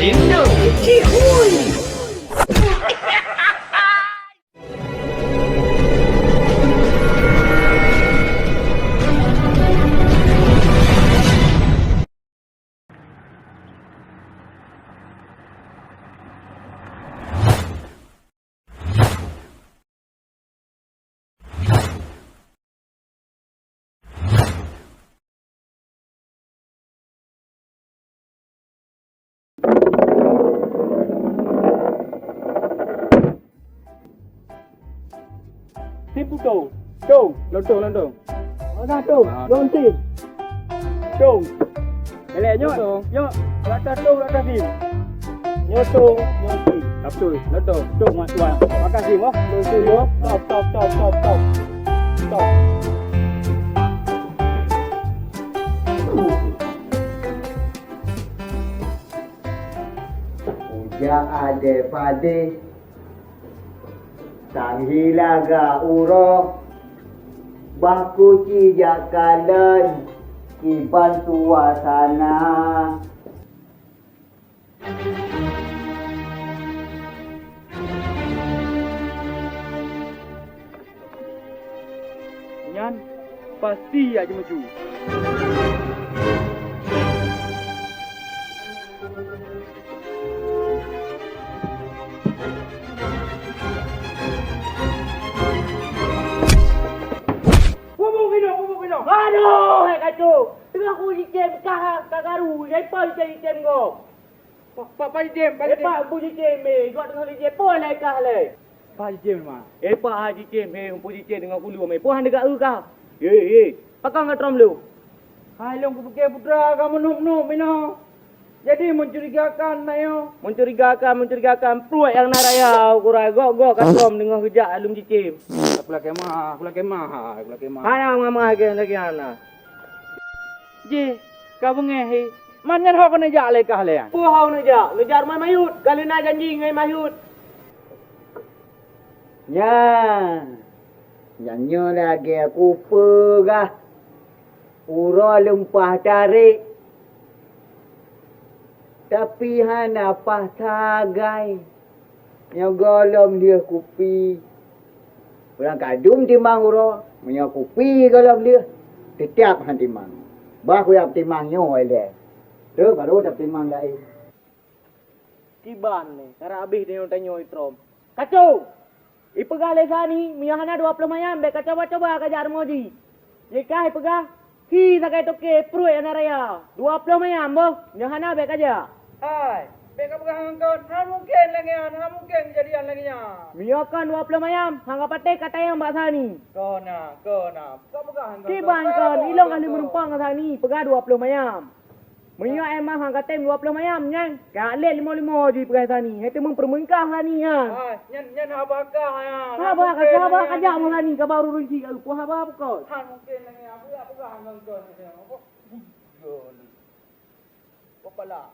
Indo Cihuy. Tim puto. Dong, lontong. Mana tu? Lontin. Dong. Elek nyok. Nyok. Atas dong, atas tim. Nyotong, nyoti. Betul, lontong. Dong mak tuan. Makasih moh. Lontin yo. Stop. Stop. Uja ade pade sang hilaga uro baku cijak kalan kiban suasana Nyan pasti aja maju. Aduh, kacau. Tengah aku di game kagaru. Lepas di game kau. Pak Jem, Lepas aku di game. Kau tengah di game. Apa lagi kah lagi? Pak Jem mah. Pak Haji Jem. Puji Jem dengan kulu. Puan dekat kau. Ye. Pakai nggak trom lu? Hai long kupikir putra kamu nup mino. Jadi mencurigakan nayo. Mencurigakan. Pruat yang naraya. Kurai gok katrom dengan hujak alum cicim. Aku lagi mah. Mana mama lagi anak. Je, kau bengehi. Mana hok kena jak le kah le? Puhau najak. Ngejar mai mayut. Kali nak janji ngai mayut. nyanyo lagi aku pegah uro lempah tarik tapi hana pah tagai nyogolom dia kupi orang kadum timang uro menyo kupi golom dia setiap han timang bah ku yap timang nyo ele terus baru dap timang lain Kiban ni. Cara habis dia tanya itrom. Kacau. Ipegah lesa ni, miyahana 20 mayam be coba kejar moji. Jika ipegah hi sakai toke pruy anaraya. 20 mayam boh, miyahana be kaja. Hai, beka pegang kau. Mungkin jadian lagi nya. Miyakan 20 mayam, hangga pate kata yang mbak sani. Kau nak. Kau pegang kau. Kiban kon, ilong kali menumpang ke sani, pegah 20 mayam. Minyak emang hangga tem 20 mayam nyang. Kale 55 di pegah sani. Itu mempermengkah sani ya. Hai, nyan habakah ya. Haba kaja mo sani ka baru runci ka ko haba ko. Mungkin lagi aku ya pegang kau. Apa pala?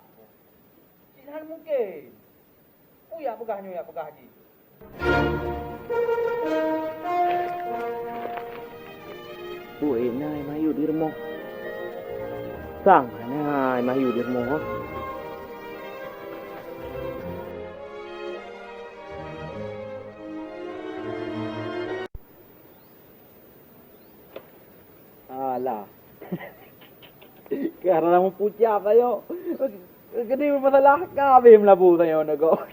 Sinan mungkin. Ya pegah haji. Ui, nai mayu di rumah. Sang, nai mayu di rumah. Alah. Karena mau pucat ayo. Gede masalah kabeh melabu saya nago.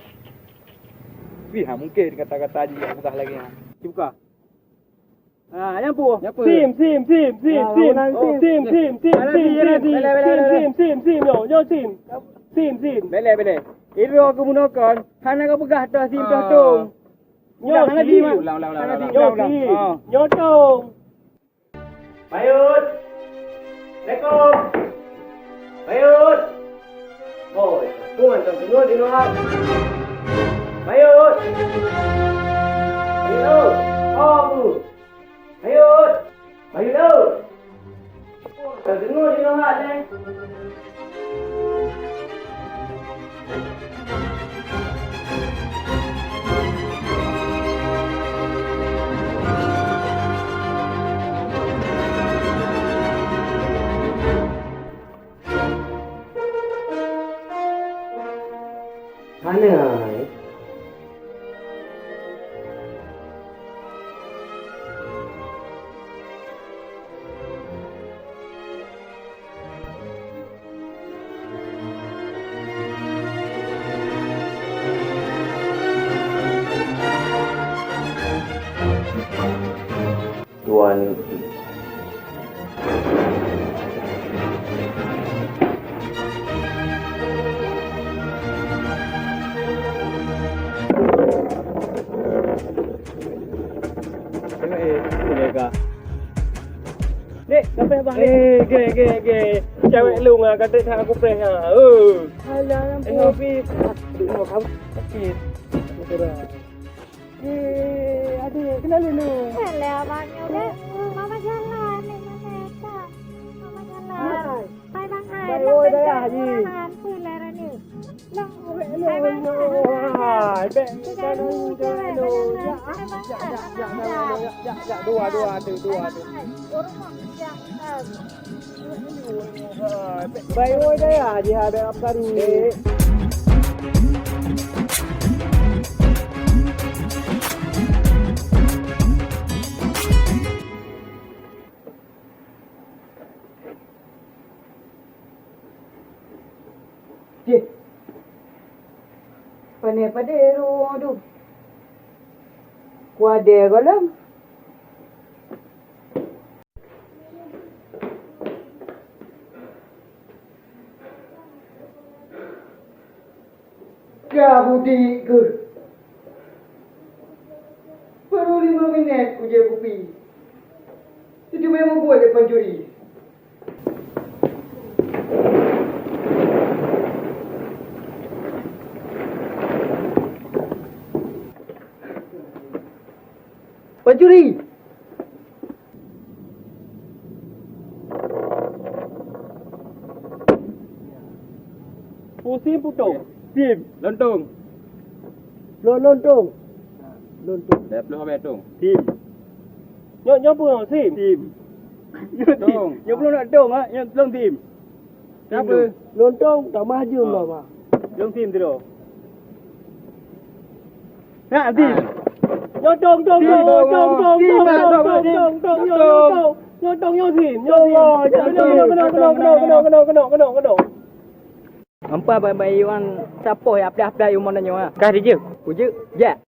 Biha mungkin kata-kata dia buka lagi ya. Buka. Ah, yang pu. Sim. Bele. Itu aku gunakan. Hana kau pegah dah sim dah tong. Nyotong. Mayut. Lekong. Mayut. Oh, tu macam tengok di luar. Mayut. Mayut. Oh, bu. Mayut. Mayut. Tengok di luar ni. Aneh. Tuan Dek, sampai abang Ge. Cewek lu ngah kata tak aku prank ah. Alah lampu. Habis. Duk kamu sakit. Adik, kenal lu. Hello, abangnya udah. Mama jalan, Mama Neta. Mama jalan. Hai bang Hai. Baik, dah ya, Haji. Pui lara ni. Long, hai bang Hai, bek. Dua. Baik, dah ya, Haji ada apa baru. Pandai-pandai tu. Kuada kolam. Budi ke? Baru 5 minit ujian kopi. Itu memang buat dia pencuri. Pencuri! Pusing putung. Sim, lontong. Lontong. Dah belum habis tung. Sim. Nyok pun sim. Tim. Tung. Nyok belum nak dong ah, nyok belum sim. Kenapa? Lontong tak maju mama. Belum sim tu. Nak sim. Nyok dong. Nyok sim. Kena. Hampa bayi orang siapa yang apdah-apdah yang mana nyawa? Kah dia je? Ujuk? Ya.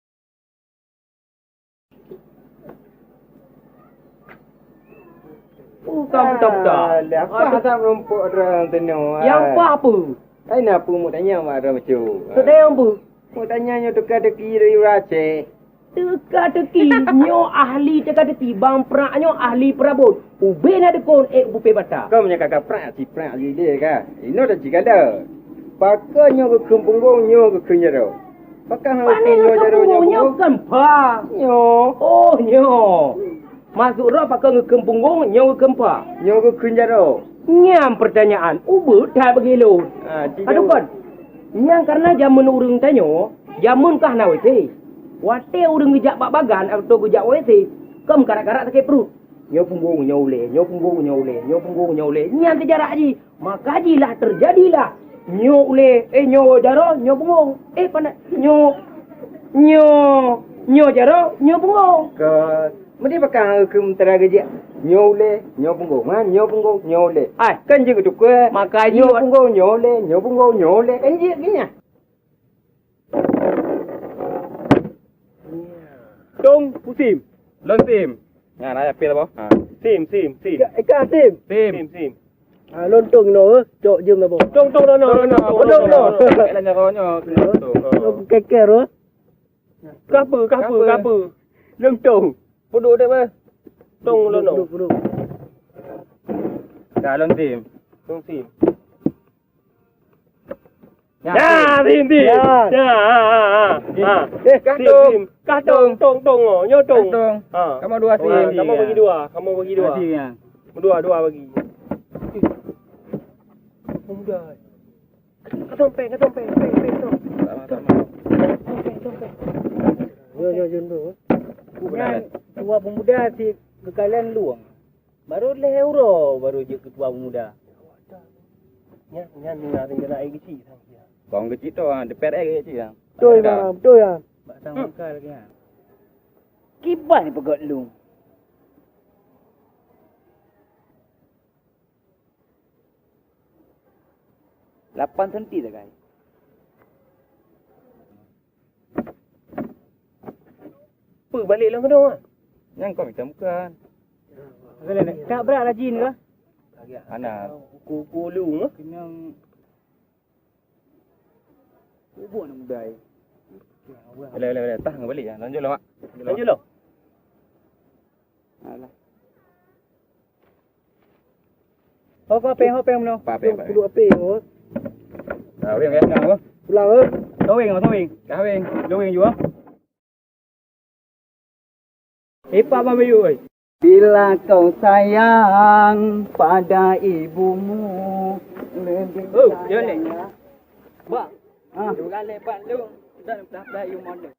Bukan. Apa tak rumput orang tenung? Yang apa? Ai nak pu mu tanya marah macam. Sedang apa? Mu tanya nyo teka-teki dari race. Teka-teki nyo ahli teka-teki bang perak nyo ahli perabot. Ube nak dekon bupe bata. Kau punya kakak prak je dia ka. Ino dah jika dah. Pakai nyo ke kempunggung nyo ke kenyaro. Pakai hang Pane nyo jaro nyo kempa. Nyo. Oh nyo. Masuk roh pakai ngekempunggung nyo kempa. Nyo ke kenyaro. Nyam pertanyaan. Ube dah begilo. Aduh kan. Nyang karena jamun urang tanyo, jamun kah na WC. Wate urang ngejak bak bagan atau ngejak WC, kem karak-karak sakit perut. Nyo punggung nyo ule. Nyang terjarak ji. Maka jilah terjadilah. Nyo ule, nyo jaro, nyo punggung. Pandai. Nyo jaro, nyo punggung. Ke mesti pakai hang ke mentera gejak. Nyo ule, nyo punggung. Nyo punggung, nyo ule. Kan je tu ke. Maka Nyo punggung, nyo ule. Kan je gini. Dong, pusim. Lon tim. Nah, nak apel apa? Ha. Sim. Ikan sim. Tim. Lontong no, cok jom apa? Dong. Kailan nyo konyo tung. Keker oh. Kapa. Lontong. Puduk dah mah. Tong lono. Dah lon tim. Tong sim. Ya. Sim. Katung. Tong. Nyo tong. Tung. Kamu dua tim. Kamu bagi dua. Ya. Dua bagi. Mudah. Ketompe. Yo dulu. Tua pemuda si kekalian luang. Baru leuro baru je ketua pemuda. Nya tinggal air kecil sang dia. Kong kecil tu depan air kecil ah. Betul bang, betul ya. Batang muka lagi ha. Kipas ni pegot lu. Lapan senti dah guys. Apa balik lah kena. Yang kau minta muka. Tak berat lah jin ke? Anak. Kuku lu ah. Kena bubuk nak mudai. Boleh. Tahan balik ah. Lanjutlah mak. Lanjut lo. Alah. Hopeng mana? Apa? Duduk apa oh. Kawin kan apa? Pulang ke? Towing. Kawin. Towing juga. Hepa apa bayu oi? Bila kau sayang pada ibumu lebih Oh, dia ni. sayang. Bak. Ah. Dua lebat lu. Dah you mana?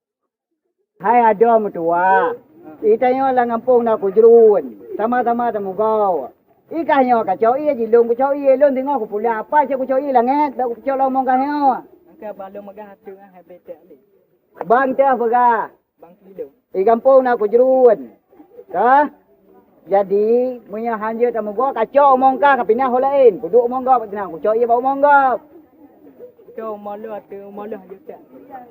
Hai ada mertua. Itanya lah ngampung nak kujrun. Sama-sama temu kau. Ikannya kacau ia jilung kacau ia lon tengok aku pula apa je kacau ia langat dak kacau lah omong kahnya. Angka balung magah hatu ah habitat ni. Bang teh berah. Bang kilo. Di kampung nak kujrun. Kah? Jadi punya hanja temu gua kacau omong kah kapinah hol lain. Duduk omong kau tenang kacau ia bau omong kau. Kau malu atau malu habitat.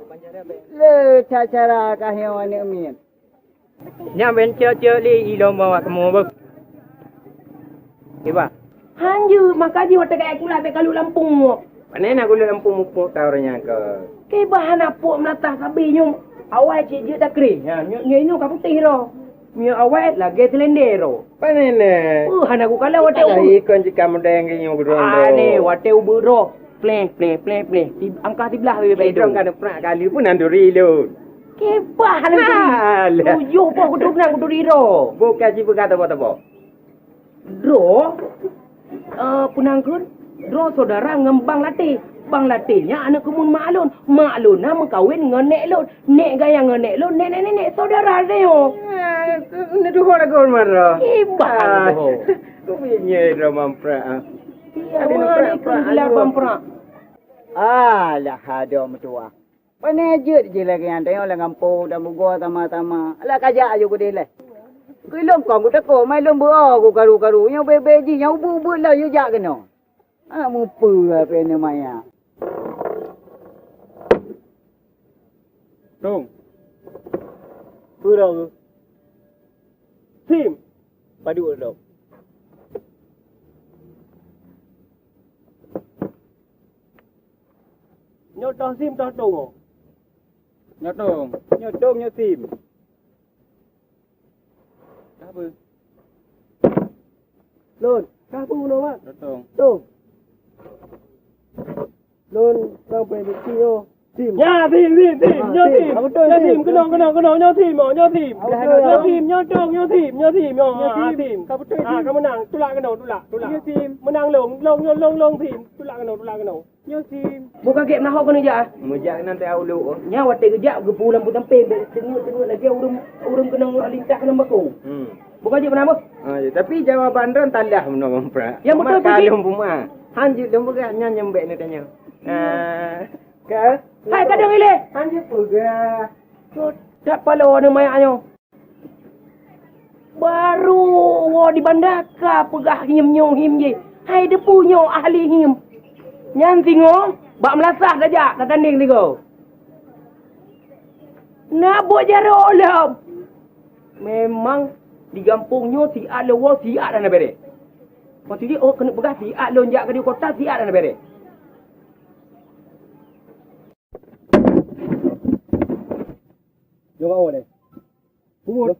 Banjara be. Le cara kahnya ni min. Nya bencer li ilom bawa kamu bu. Kiba. Hanju makaji wata kai aku lah be kalu Lampung mo. Mana nak gula Lampung muku tahu orangnya ke? Kai bahan apa melatah sabi nyu. Awal cik je tak kering. Ha nyu ini ka putih ro. Nyu awal lagi selendero. Mana ni? Han aku kala wata Tak ikon jika mendeng yang gurung. ne wata ubu ro. Pleng. Angka 11 we be Pedong kan pernah kali pun anduri lu. Kai bahan tu. Alah. Tujuh po kudu nang kudu ro. Bukan jibu kata apa-apa. Dro punangkun dro saudara ngembang latih. Bang latihnya anak kumun maklun. Maklun nama kawin ngenek lon. Nek gaya ngenek lon. Nek saudara dia yo. Ini dua orang kau marah. Ibang tu. Kau punya drama pra. Ya wah ni kelar bampra. Alah ada mertua. Penejut je lagi yang tengok lah ngampung dan gua tama-tama. Alah kajak aja gua dia. Kui lom kong ku teko mai lom bua ku karu-karu. Yang bebe ji yang ubu-ubu lah you jak kena. Ah mupu apa ni maya. Tung. Pura. Sim. Padu dah. Nyotoh sim toh tung. Nyotong nyotim. Apa? Lon, kapu no mak. Nyotong. Tung. Lon sampai di sini. Tim. Ya, tim. Nyo tim. Nyo tim. Kena. Nyo tim. Nyo tim. Tim. Kamu menang. Tulak kena. Nyo tim. Menang long tim. Tulak kena. Nyo tim. Bukan game nak kena je. Mujak nanti awlu. Nya wate kejap ke pulang putang pembe. Tengok lagi urung kena lintak kena baku. Bukan je kenapa? Tapi jawapan dia talah menang pra. Yang betul pergi. Kalau puma. Hanjut lembu kan nyembek ni tanya. Ke? Hai kadang ile. Hanjut pega. Tak pala ni mayaknya. Baru wo di bandaka pegah him je. Hai dia punya ahli him. Nyan tingo, bak melasah saja dah tanding tiga. Nak buat jaro lah. Memang di kampungnya si A lewa si A dan bere. Maksud dia kena pegah si A lonjak ke di kota si A dan bere. Jom awal deh. Kumur.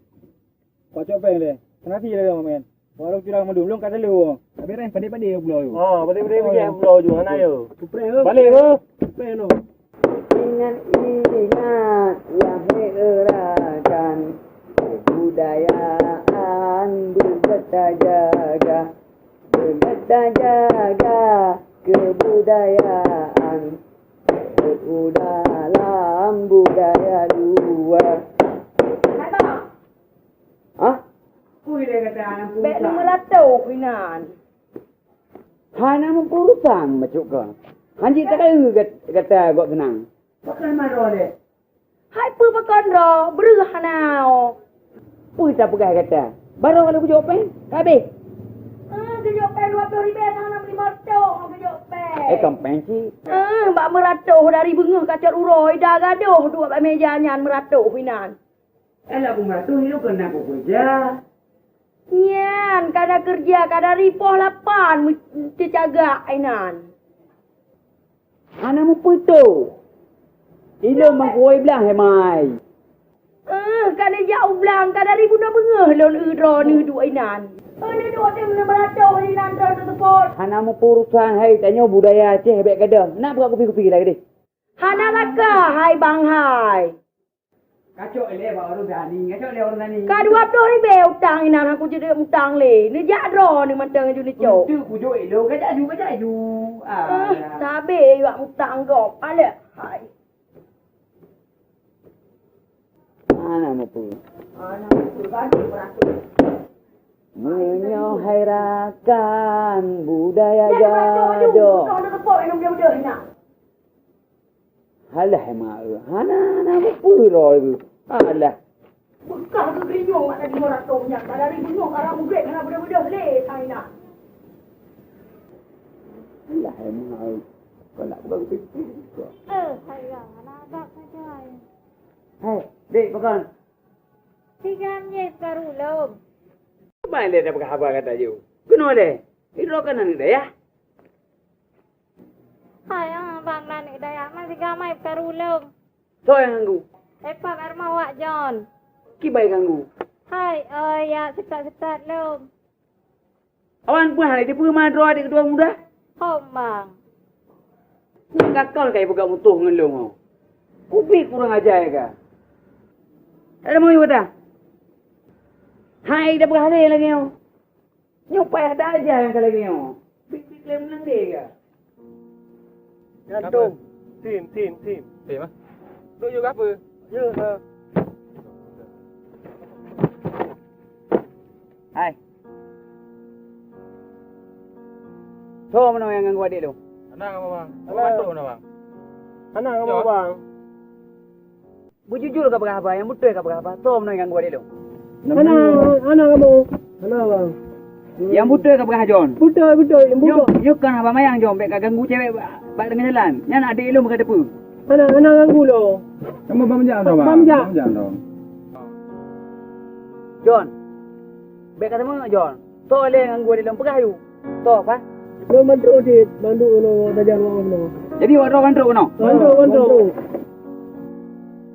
Kau coba yang deh. Kenapa sih dia men? Baru kira mau belum kata lu. Tapi ren pandai-pandai pula yo. Oh, pandai-pandai pergi pulau juga mana yo. Supre. Balik ke? Supre no. Ingat wahai erakan kebudayaan berleta jaga kebudayaan dalam budaya luar. Hah? Kui dia kata anak pun. Bek nama latau kuinan. Hana mempurusan macam kau. Hanji tak kata gua kenang. Pakai maro le. Hai pu pakan ro, beruh hanao. Pu tak pakai kata. Baru kalau bujuk pen, habis. Gejuk pen 20 ribu tangan nak beli motor, gejuk pen. Kompen si. Mbak meratuh dari bengah kacat uroi dah gaduh dua bak meja nyan meratuh pinan. Elah aku meratu hidup kena aku kerja. Nyan, kada kerja, kada ripoh lapan cecagak ainan. Anamu putu. Ilo mangkuai belah hemai. Kada jauh belang, kada ribu na bengah lon udro ni dua ainan. Ni dua tim na meratuh ni nan ro tersebut. Anamu purusan hai tanya budaya Aceh hebek kada. Nak buat kopi-kopi lagi deh. Hana laka hai bang hai. Kacau le baru berani. Kacau le orang ni. Ka 20 ribu utang inan aku jadi utang le. Ni jadro ni mentang ju ni cok. Tu kujo elo kajaju. Sabe wak utang gop ale hai. Anamu pur. Ana berganti beratur. Menyohairakan budaya Gado. gado. Kau nak tepuk enam dia bedah nak. Halah mak. Anamu pur. Alah. Bekah ke genyong mak tadi morator nya. Kada ribu nyong kada mugret kana bedah-bedah le tai nak. Alah mak. Kau nak buat kopi. Saya nak agak saja. Hai, dek makan. Tiga menit baru lom. Apa yang dia pakai apa kata you? Kenapa deh? Itu kan ni dah ya. Hai bang nani daya masih gamai baru lom. So yang ganggu. Epa ermawak John. Kibai ganggu. Hai, ya sekat-sekat lom. Awan pun hari dia pun mandro adik kedua muda. Hom bang. Kakal kayak buka mutuh ngelong. Kupi kurang ajar ya kah? Ada mau ibu dah? Hai dah berhari lagi yo. Nyupai ada aja yang lagi yo. Bik lem nang dia kah? Gantung. Tim. Tim ah. Duk juga apa? Ya. Hai. So mana yang ganggu adik tu? Anak apa bang? Anak mana bang? Anak apa bang? Bujujur ke apa? Yang betul ke apa? So mana yang ganggu adik tu? Anak kamu? Anak bang? Yang betul ke apa John? Betul. Yuk kan apa mayang John? Bek ganggu cewek bak dengan jalan. Yang adik lu berkata apa? Anak ganggu lo. Kamu bamjam tau bang? Bamjam tau. John. Bek kata mana John? So le ganggu adik lu pegah you. So apa? Lo mandu lo dajar lo. Jadi wak roh kontrol no? Mandu.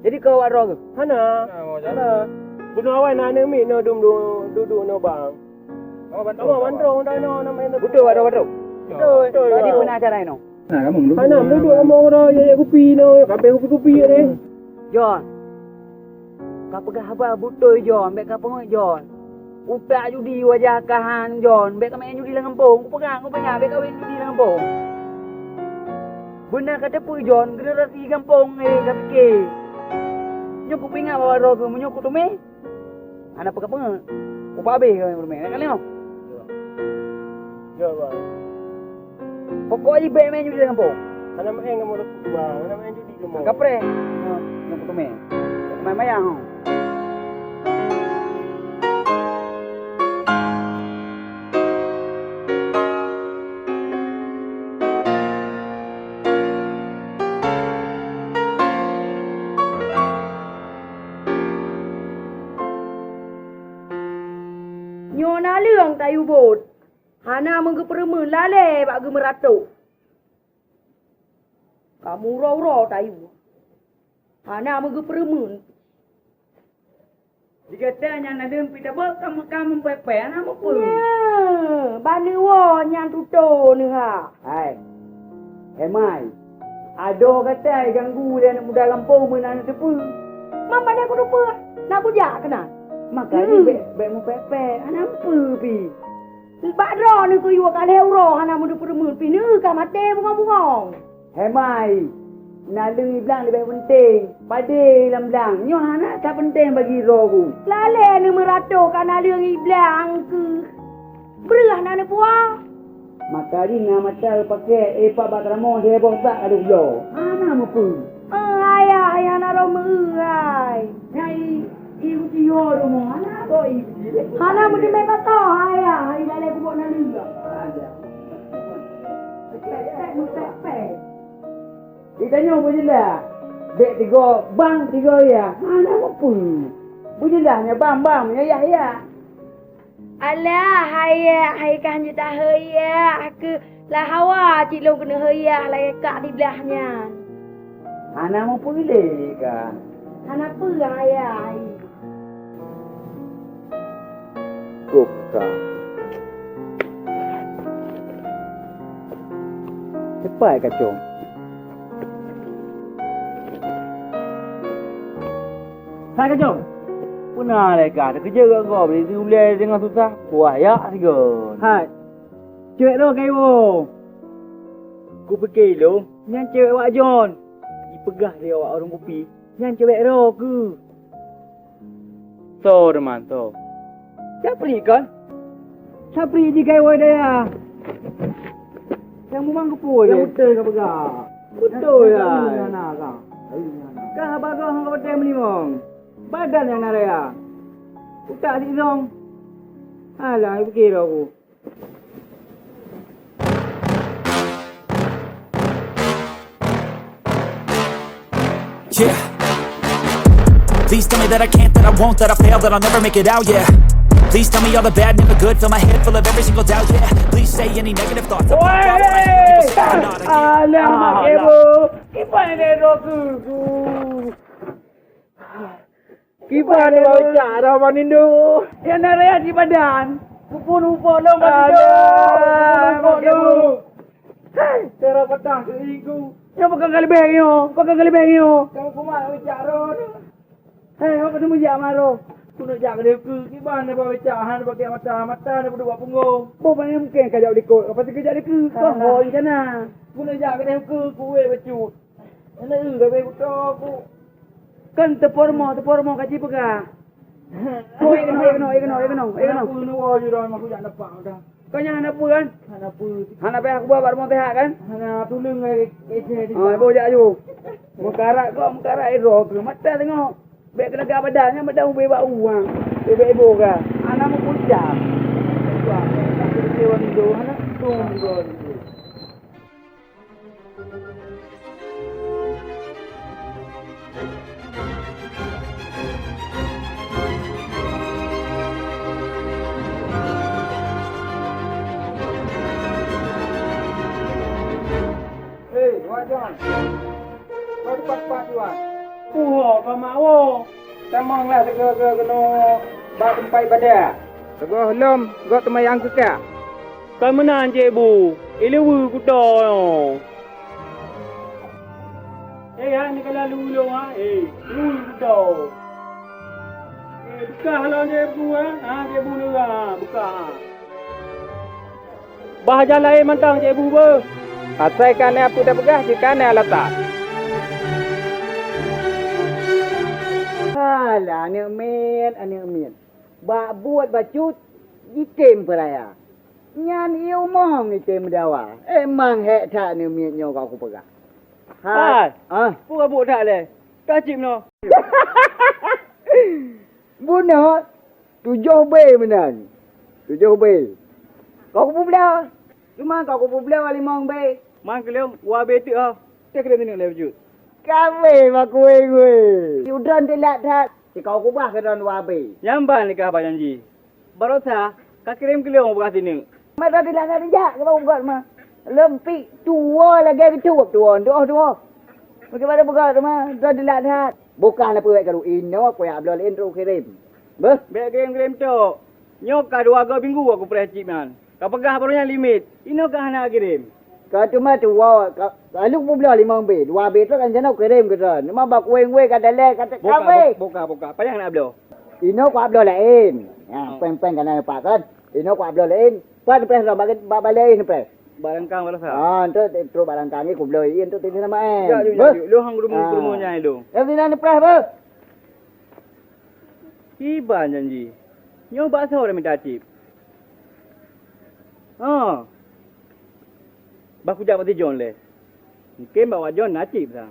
Jadi kau wak roh ke? Hana. Bunuh awak nak ni no duduk no bang. Kamu mandu dah no nama itu. Betul wak roh. Betul. Jadi pernah acara no? Hana duduk kamu orang ya kopi no, kape kopi ni. John. Kau pegah apa betul John? Bek kau pengoi John. Utak judi wajah kahan John. Bek kau main judi dengan kampung. Kau pegang bek kau main judi dengan kampung. Benar kata apa John? Generasi kampung kata ke. Nyok ku ingat bawa roh ke menyok tu me. Anak pegang pengen. Upa habis kau main. Nak kali no? Ya bang. Pokoknya bek main judi dengan kampung. Hana main kamu bang. Hana main judi kamu. Kapre. Nyok tu me. Main mayang. Nyona leung tayu bot. Hana mengge permen lale bak ge meratuk. Kamu ro tayu. Hana mengge permen. Dikatanya nak dem pita bak kamu pepe anak apa? Ya, bani wo nyan tuto ni ha. Hai. Emai. Ado kata ganggu dia anak muda kampung menan tepu. Mama dia aku lupa. Nak aku jak kena. Makanya bek mu pepe anak apa pi? Bak ro ni ku yo ka leuro hana mu permen pi ni ka mate bungong-bungong. Hemai. Nalung iblang lebih penting. Pade lam blang. Nyo hana tak penting bagi roh ku. Lale ni meratuk kana leung iblang ke. Berah nak ni puang. Maka ringa mata pakai pak bakramo dia bongsak ada ulo. Ana mo pu. Ayah naro mengai. Nyai ibu tio do mo ana ko ibu. Hana mesti memang tahu ayah. Hari balik aku buat nali juga. Ada. Kita nyo bujelah. Dek tiga, bang tiga ya. Ana mo pu. Bujelahnya bang ya. Alah, hai kan juta haya. Aku lah hawa cik long kena haya lah kak di belahnya. Ana mau pilih kan. Hana apa ayah? Buka. Cepat kacau. Hai kacau. Pernah leka, kerja kat kau boleh diulai dengan susah. Wah ya sigon. Hai. Cewek lo kayu. Ku fikir lo, yang cewek wak John. Dipegah dia wak orang kopi. Yang cewek lo ke. So teman so. Siapa ni kan? Siapa ni kayu dia? Yang memang kepo dia. Yang betul kau pegah. Betul ya. Mana kau? Kau bagus kau betul ni mong. Badan yang naraya. Utak si Zong. Alah, fikir aku. Yeah. Please tell me that I can't, that I won't, that I fail, that I'll never make it out, yeah. Please tell me all the bad, never good, fill my head full of every single doubt, yeah. Please say any negative thoughts. Alah, ibu. Kipas ni roku. Kipas ni bawa cara manindo. Yang naraya di badan. Upun-upun lo manindo. Upun-upun. Hei, tera petang seiku. Yang bukan kali bengyo. Kamu kumah bicara. Hei, apa tu mujak maro? Kuno jak dia ke. Kipas ni bawa bicara. Pakai mata ni berdua punggung. Bawa ni mungkin kajak dikot. Apa tu kejap dia ke? Kau di sana. Kuno jak dia ke. Kuwe becut. Ini enggak baik betul. Kan tepormo kaji pega. Oh, ikno. Aku nu aja dah aku jak dapat dah. Kau yang anak apa kan? Anak apa aku bawa barmo teh kan? Anak tulung ke. Oh, bawa jak ju. Mukarak iro ke. Mata tengok. Baik kena gak badannya badan ube bau uang. Ibu ka. Anak mu puncak. Wah, tak dewan do anak tunggu. John. Kau cepat Juan. Kau mau. Tamang lah kena bak tempat ibadah. Tegoh lom, gok temayang ke kak? Kau menang je bu. Ilewu kuda. Ni kalau lalu ha. Lu kuda. Buka halau je bu je bu lu buka. Bahagian lain mantang je bu ber. Asai kan apa dah pegah jika ni letak. Alah, anak min. Bak buat bacut, item peraya. Nyan iu mong item dawa. Emang hek tak anak min nyo kau pegah. Hai. Pura buat tak le. Kacip no. Bunuh 7B menan. 7B. Kau belah. Cuma kau belah 5B. Mang kalian wabe tu tak kena tengok le wujud. Kami mak gue. Udran telat tak. Si kau kubah ke dan wabe. Nyamban ni kah janji. Barosa kak kirim kalian mau bekas ini. Masa telat tak dia. Kau buat mah. Lempik tua lagi kecup tua. Doa. Bagaimana buka mah? Udran telat tak. Bukan apa baik kalau ino aku yang belum intro kirim. Beh, baik kirim tu. Nyok ka 2 minggu aku percip man. Kau pegah barunya limit. Ino kah nak kirim. Kau cuma tu kalau pun belah 5B, 2B tu kan jangan kirim ke sana. Nama bak kuing kata le kata kawe. Buka. Payah nak belah. Ino ku ablo lain. Ya, peng kan nampak kan. Ino ku ablo lain. Pan press dah balik ni press. Barangkang berasa. Itu barangkang ni ku belo in tu tidak nama Ya, lu hang rumahnya lu. Yang ni press ber. Iban janji. Nyo bahasa orang minta cip. Baku jak mati John le. Mungkin bawa John nacip dah.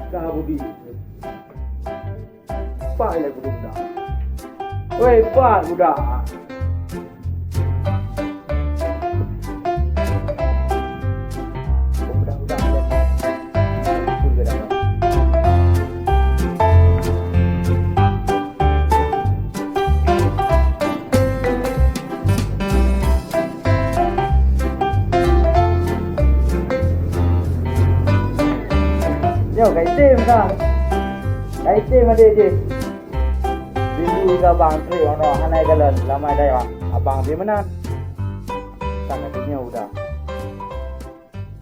Kah budi. Pak ile budak. Wei, pak budak. Yo, cái tim ra. Cái tim mà đi gì? Dulu ka bang tri ono hanai galan lamai dai wa. Abang di mana? Sana punya udah.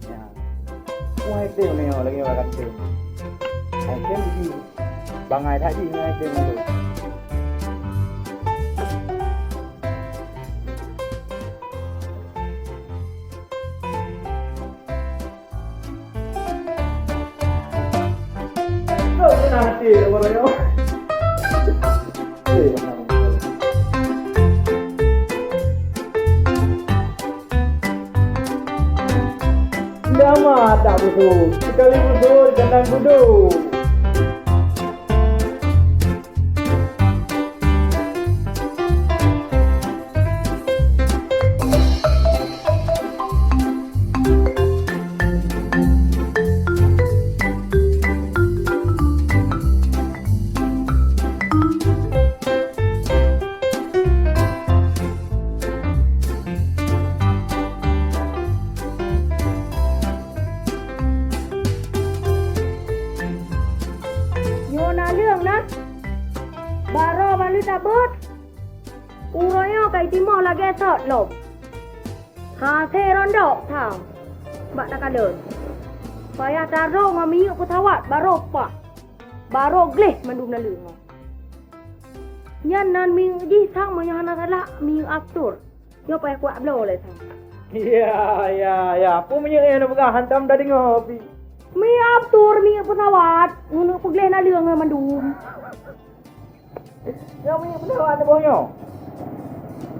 Ya. Kuai tim ni lagi wa kan tim. Ai tim di. Bang ai tha di ngai tim tu. Nanti orang yo. Lama tak busuk. Sekali busuk jangan buduk. Baro balu tabut. Uroyo kai timo lagi sot lop. Ha the rondo thang. Bak nak kadon. Paya taro ngami aku tawat baro pak. Baro gleh mandum na lung. Nyan nan ming di sang mo yana sala ming aktor. Yo paya kuat blo le sang. Ya. Pu punya eno bukan hantam dari ngopi. Mi aktor mi aku tawat. Ngono ku gleh na lung mandum. Yang punya pesawat tu bonyo.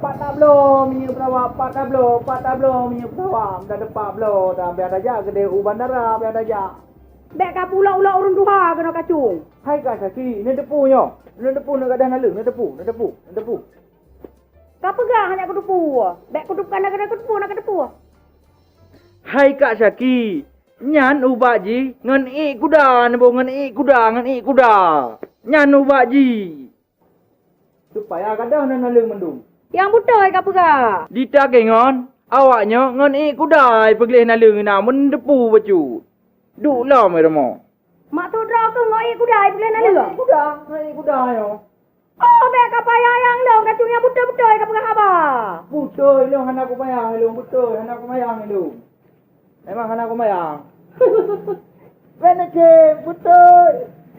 Pak tablo punya pesawat, pak tablo punya pesawat. Dah depan blo, dah biar aja gede bandara biar aja. Bek ka pula-ula urun duha kena kacung. Hai ka saki, ni depu nyo. Ni depu nak gadah nalu, ni depu. Ka pegah hanya ku depu. Bek ku depu kana ku depu. Hai Kak Syaki, nyan ubak ji ngan kuda nebo ngan kuda. Nyan ubak ji. Supaya kadang nak nalung mendung. Yang buta ka pegah. Dita kengon, awaknya ngan kuda pergi nalung na mendepu baju. Duk lah meremo. Mak tu dra ke ngoi kuda boleh nak lelong. Kuda yo. Oh, bek ka payah yang long kacung yang buta-buta ka pegah apa? Buta long hana aku mayang long buta hana aku mayang long. Memang hana aku mayang. Benake buta.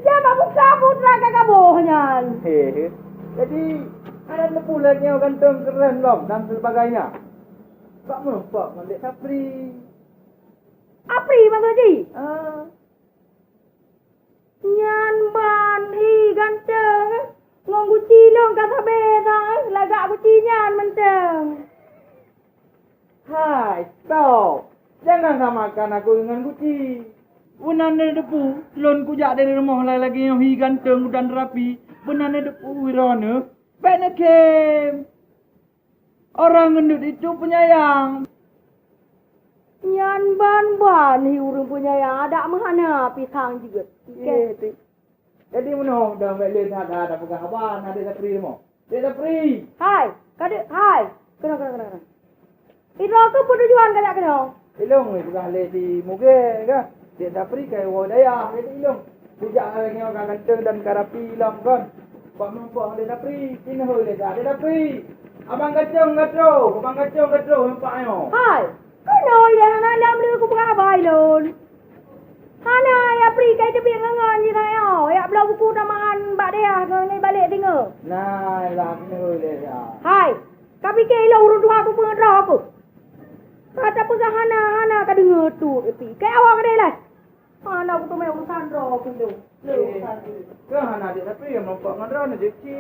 Dia mak buka putra ka kabohnya. He. Jadi ada nepulanya ganteng keren lom dan sebagainya. Tak merempak malik sapri. Apri bang Haji? Nyan ban hi ganteng. Ngong guci long ka sabe sang lagak guci nyan menteng. Hai, stop. Jangan samakan aku dengan guci. Unan dari depu, lon kujak dari rumah lagi yang hi ganteng dan rapi. Benar depu wirana. Benekem. Orang gendut itu penyayang. Nyan ban hi urang punya yang ada mahana pisang juga. Okay. Jadi mana dah balik ada pegang abang ada sapri mo. Dia sapri. Hai, kade hai. Kena. Iro ke tujuan kada kena. Ilong ni pegang le di muge kan. Dia sapri kai wadaya jadi ilong. Sejak hari orang ganteng dan karapi ilong kan. Pak nampak dia sapri, sini hoi le dah. Dia sapri. Abang kacung gatro, nampak yo. Hai. Kena ida hana lam lu ku pegang abai lon. Hana ya pri kai tepi ngangan ni saya. Ya belau buku namahan bak dia ngai balik tinggal. Nah, lah sini hoi le dah. Hai. Ka fikir lo urut dua aku pengadra aku. Kata pegang hana ka dengar tu tepi. Kai awak kade lah. Anak aku tu main urusan roh aku tu. Ke hana dia tapi yang nampak ngadran aja ki.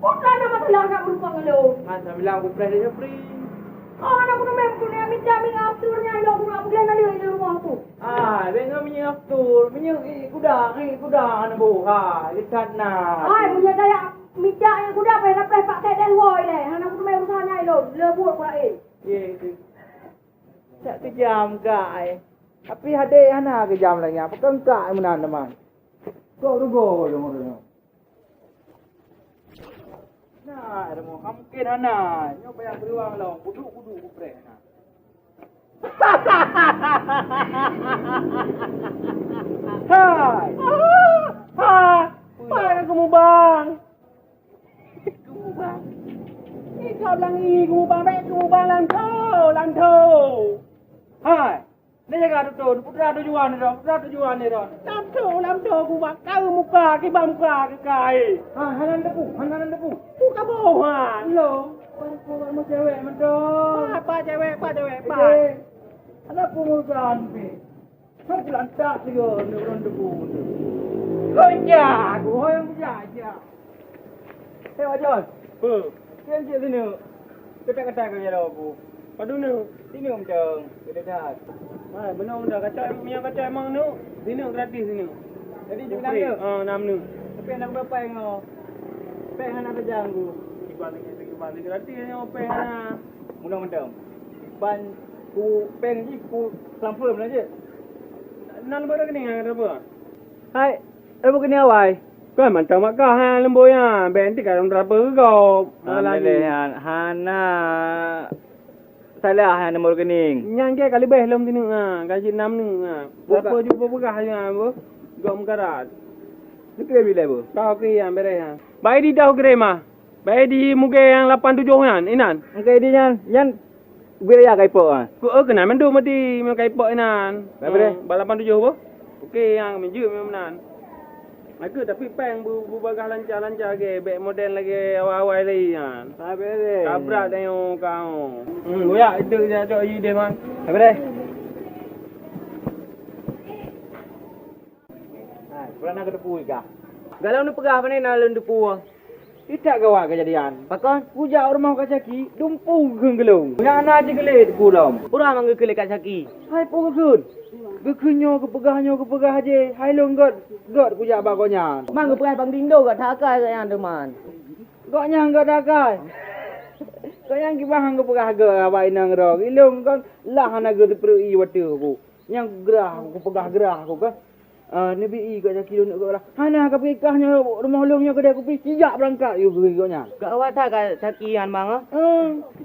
Bukan ada masalah nak berupa ngelo. Saya bilang aku fresh aja free. Anak aku tu main punya minta afturnya ilo aku nak boleh nak di rumah tu. Benga minyak aftur, minyak kuda ana bu. Lihat na. Punya daya minta yang kuda apa nak press pakai dan woi le. Anak aku tu main urusannya ilo, lebur pula Ye tu. Tak kejam kai. Tapi hade hana kejam lagi. Apa kan kai menan teman. Go dong. Nah, ada mau mungkin hana. Nyoba yang beruang long. Kudu kupre hana. Hai. Mana kamu bang? Ini kau langi kamu bang, baik kamu bang lantau. Hai. Ni jaga tu, putra tujuan ni dah. Lantau aku bang, kau muka ke kai. Hanan depu. Buka bohan. Lo. Mau cewek mendong. Apa cewek. Ada pengurusan ni. Kau lantak juga ni orang depu. Kau jago, yang jaga. Hey, John. Kian cik sini. Kata kau jalan aku. Padu ni. Sini macam. Kita dah. Benar dah kaca emang ni. Sini gratis sini. Jadi jangan dia. 6 ni. Tapi anak berapa yang ngau? Peng anak kerja aku. Balik gratis yang peng anak. Mudah-mudahan. Ban ku peng ni ku confirm aja. Nan berapa ni ada apa? Hai. Ada kini awai. Kau mantap makah han lemboy ah. Benti kat orang berapa kau? Lagi hana salah hana nomor kening. Nyang ke kali beh lom sini gaji 6 ni Berapa juga begah apa? Gom karat. Ni kira bila bu? Kau ke yang beres Baik di dah kira mah. Baik di muka yang 87 kan? Inan. Muka di yang bila ya kaipok Ku kena mendu mati mau kaipok inan. Berapa? 87 bu? Okey yang minju memang. Aku tapi peng bagah lancar ke back model lagi awal-awal lagi kan. Tapi deh. Kabrak tengok kau. Ya itu dia tu ide man. Apa deh? Pernah nak depu ke? Galau ni pegah mana nak lun depu. Tidak gawak kejadian. Pakan puja rumah kat Saki, dumpu gelung. Yang anak je gelet puram. Pura mangga kele kat Saki. Hai pokokun. Gekenyo kepegah je. Hai long god puja bagonya. Mangga perai bang dindo kat takai kat yang deman. Gak nyang gak dakai. Kau yang kibah hang pegah ge abai nang ro. Ilung kan lah hana ge perlu i watu aku. Yang gerah aku pegah gerah aku kan. Ni bi kat Saki nak gerak. Hana ka pikahnya rumah longnya kedai kopi sijak berangkat you gegonya. Gak awak tak kat Saki an bang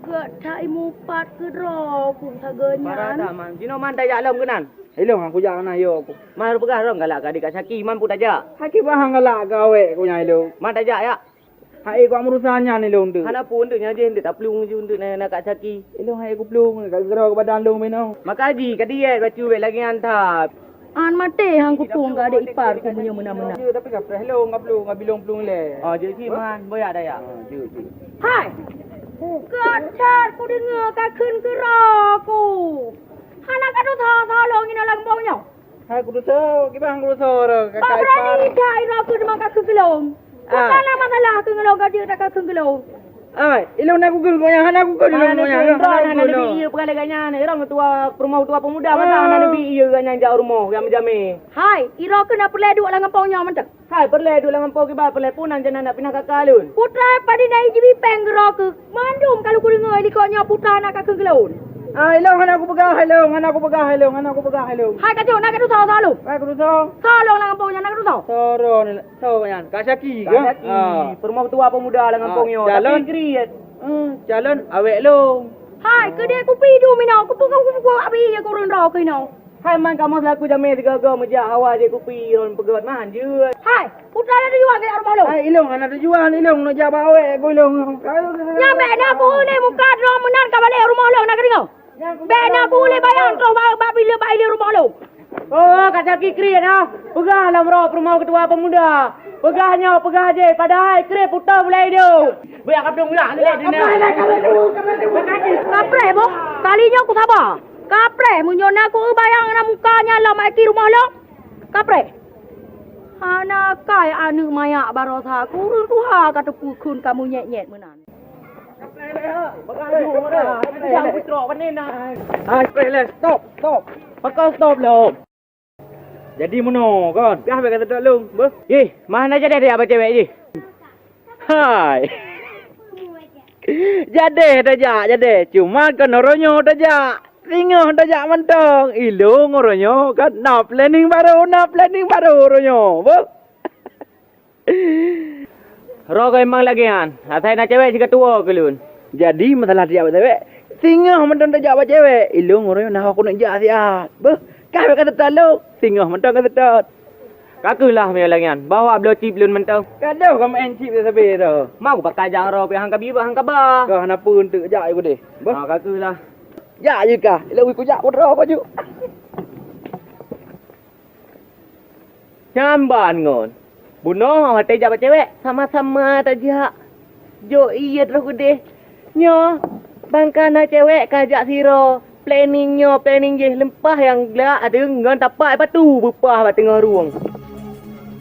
Gak tak imu pat ke ro pun saganya. Parah tak man. Jino man tak jalam kenan. Ilung aku jangan ayo aku. Man pegah rong galak kat Saki man pun tak jak. Haki bahang galak gawe ku nya ilung. Man tak jak ya. Hai ku urusannya ni lung tu. Hana pun tu nya je tak pelung je untuk nak kat Saki. Ilung hai ku pelung kat gerau ke badan lung meno. Makaji kat dia bacu wek lagi hantar. An mate hang kupung gak ada ipar ku punya mena-mena. Je tapi ka fresh lung ngap bilung le. Je si man boyak dah ya. Je. Hai. Gacat ku dengar ka keun ke ro ku. Anak kat tu tha long ina lang bau nyau. Hai ku tu kibang ku tu ro ka Ba berani cai ro ku demang ka keun gelong. Bukan masalah keun gelong ka dia tak ka keun gelong. Ai, ilung nak Google kau yang hana Google ilung kau yang. Hana lebih iya perkara ganya ni. Orang tua tua pemuda masa hana lebih iya ganya jauh rumah yang menjami. Hai, iro kena perle duk lang pau nyau mentang. Hai perle duk lang pau ke ba perle punan jana nak pindah kakalun. Putra padi nai jibi peng gero ke. Mandum kalau ku dengar di kau nyau putra nak ka keun gelong. Ilung hana aku pegah ilung. Hai kacau nak tu tha lu. Hai ku tu. Long lang pau nyau nak tu tha. Soro ni, so kan. Kasaki ke? Perempuan tua pemuda lang pau nyo. Jalan. Tapi kriat. Jalan awek long. Hai, ke dia ku pidu minau. Ku abi ya ku run ro ke nau. Hai man kamu selaku jamai tiga go meja hawa je kupi ron pegat man je. Hai, putra ada jual ke rumah lu. Hai ilung hana tujuan ilung nak jaba awek ku ilung. Nyampe dah aku ni muka ro menan ka balik rumah lu nak dengar. Bena aku le bayang tu babi le bayi le rumah lu. Oh, kata kikri dah. Pegah lah bro perempuan ketua pemuda. Pegahnya pegah je padahal kre putar mulai dia. Biar kapung lah ni. Kapre boh. Kalinya aku sabar. Kapre, munyona aku bayang na mukanya lah mai ki rumah lo. Kapre. Hana kai anu maya barosa ku ruha kata kun kamu nyet-nyet menan. Jangan putra panen nak. Spray stop. Pakai stop lo. Jadi mana kan? Biar habis kata tak long. Ber. Mana jadi dia apa cewek je? Hai. Jadi. Cuma kan oronyo saja. Ringoh saja mentong. Ilung oronyo kan. Nak planning baru oronyo. Ber. Rogo emang lagi kan. Atai nak cewek juga tua kelun. Jadi masalah dia cewek. Singoh mentong saja apa cewek. Ilung oronyo nah aku nak jak siat. Ber. Kau kata tak long. Singoh mentong kata tak. Kakulah punya lagi kan. Bawa belo chip lun mentang. Kadang kamu encip dia sampai tu. Mau pakai jang ro pi hang kabi hang kaba. Kau nak pun tu jak aku deh. Ber. Kakulah. Jak je kah? Lewi ku jak pun apa ju. Jamban ngon. Bunuh hati jabat cewek sama-sama tajak. Jo iya terus gede. Nyo bangkana cewek kajak siro. Planning je lempah yang gelak ada ngon tapak patu bupah bat tengah ruang.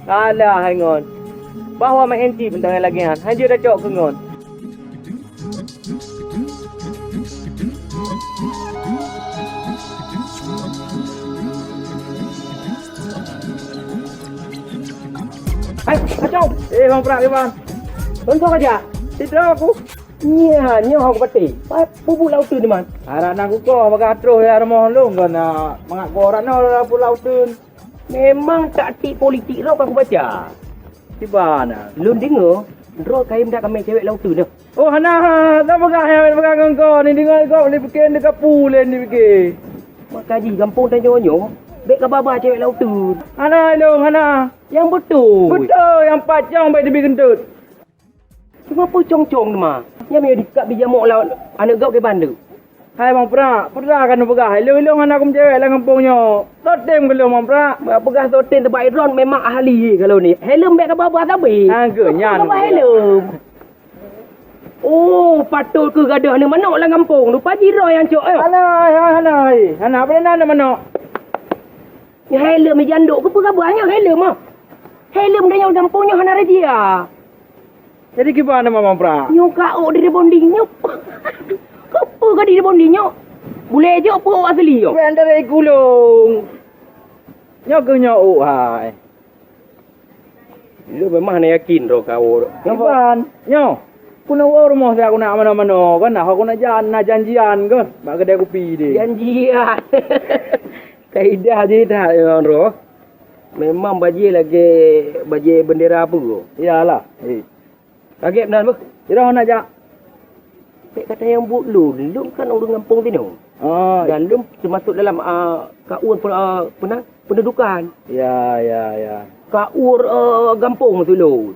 Kalah hai ngon. Bawa main NT bentang lagi han. Hanya dah cok ke ngon. Hai, kacau. Bang Prak, bang. Tonton aja. Tidak aku. Nyo aku pati. Bubu laut tu ni man. Arak nak kau pakai terus ya rumah lu kan nak mangak koran nak pulau tun. Memang taktik politik ro aku baca. Di mana? Lun dengar, ro kaim dak kami cewek laut tu dah. Oh hana, tak pakai kau ni dengar kau boleh bikin dekat pulen ni bikin. Mak kaji kampung dan nyonyo, bek kababa cewek laut tu. Hana long hana. Yang betul. Betul yang pacang baik dibi kentut. Cuma apa cong-cong tu mah? Yang dia dekat bijamok laut anak gau ke bandu. Hai bang Prak, pernah kan pegah. Long anak aku cewek lah kampungnya. Totem ke bang Prak. Pegah toten terbaik ron memang ahli kalau ni. Helm bek kababa tapi. Agaknya. Kababa helm. Oh, patut ke gadah ni manok lah kampung. Lupa jiro yang cok. Hana, apa nak mana? Ni helm ni janduk ke apa banyak helm ah. Helm dah yang kampungnya hana rajia. Jadi gimana Bang Prak? Nyo kau dari bondingnya. Apa ke di bondingnya? Boleh je apa asli yo? Wen dari gulung. Nyo ke nyo hai. Lu memang nak yakin ro kau. Kapan? Nyo. Kuna rumah saya aku nak mana-mana kan nak aku nak janjian kan. Bak kedai kopi dia. Janjian. Kaidah je dah ro. Memang baje lagi baje bendera apa ko? Iyalah. Kaget benar bu. Ira nak jak. Nek kata yang buat lu kan orang kampung sini. Oh, dan lu termasuk dalam kaur pendudukan. Ya. Kaur kampung tu lu.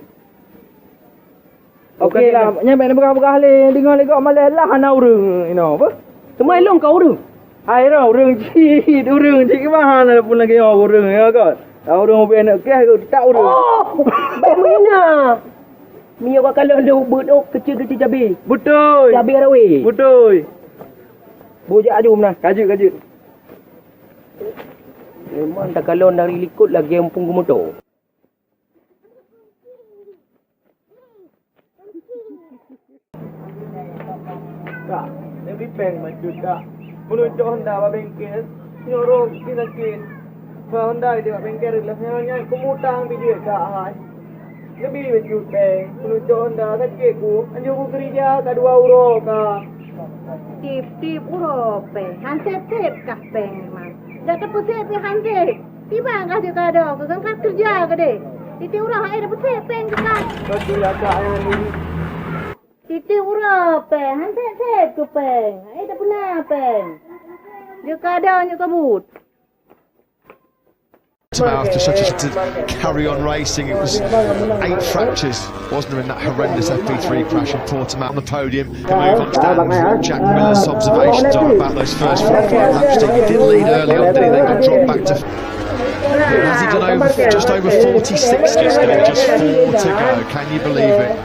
Okey lah, nyampe ni bekah-bekah le, dengar legak malah lah ana urang, apa? Semai long kau urang. Hai ro urang cik ke mana pun lagi urang ya kan. Tahu urang ben nak ke tak urang. Oh, bagaimana? Mia bakal ada ubut kecil-kecil cabai. Betul. Cabai rawe. Betul. Bojak ajum nah. Kajut. Memang tak kalau dari likut lagi yang punggu motor. Kak, lebih peng maju kak. Menuju Honda ba bengkel. Nyoro sakit. Ba Honda dia ba bengkel lah nya kumutang video kak hai. Lebih maju peng. Menuju Honda sakit ku. Anjo ku kerja ka 2 euro kak. Tip uro pe. Hansep kah peng man. Dah pusat pe hansep. Tiba kah dia kada. Kau kan kerja ke deh. Titi uro hai dah pusat peng kan. Betul ya kak ni. Titi uro pe. Hansep tu peng. Ai dah pernah peng. Dia kada nya kabut. After such to carry on racing, it was 8 fractures, wasn't there, in that horrendous FP3 crash in Portimao on the podium. To move on, stand what Jack Miller's observations are about those first 4 or 5 laps. He did lead early on, did he? Then got dropped back to. Has he done just over 46 just now? Just 4 to go. Can you believe it?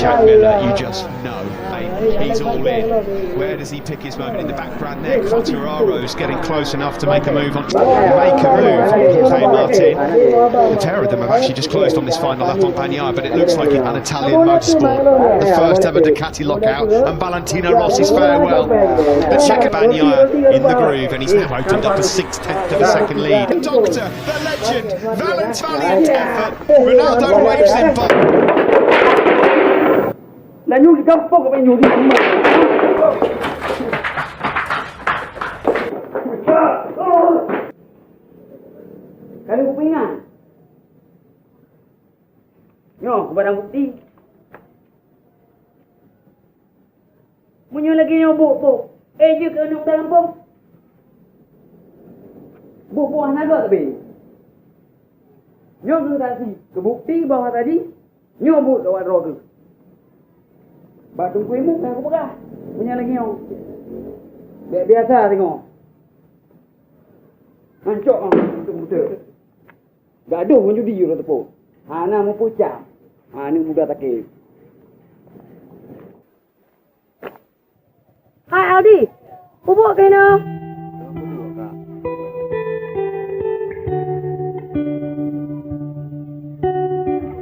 Jack Miller, you just know, mate. He's all in. Where does he pick his moment? In the background there, Quattararo's getting close enough to make a move on. Make a move, Jorge Martin. The pair of them have actually just closed on this final lap on Bagnaia, but it looks like an Italian motorsport. The first ever Ducati lockout, and Valentino Rossi's farewell. The Checo Bagnaia in the groove, and he's now opened up a 6/10 of a second lead. Doctor, the legend, Valent's valiant effort. Ronaldo waves in by. Là nhu di kampung apa nhu di rumah? Kali aku ingat. Yo, barang bukti. Munyo lagi nyo bu. Je ke nak dalam pom. Bu anak gak tapi. Nyo ke tadi, ke bukti bahawa tadi nyo bu lawat roh tu. Batu kuimu aku pegah. Punya lagi nyo. Biasa tengok. Mancok betul. Gaduh pun judi you tepo. Ana mu pucam. Ni muda takik. Hai Aldi. Bubuk ke no?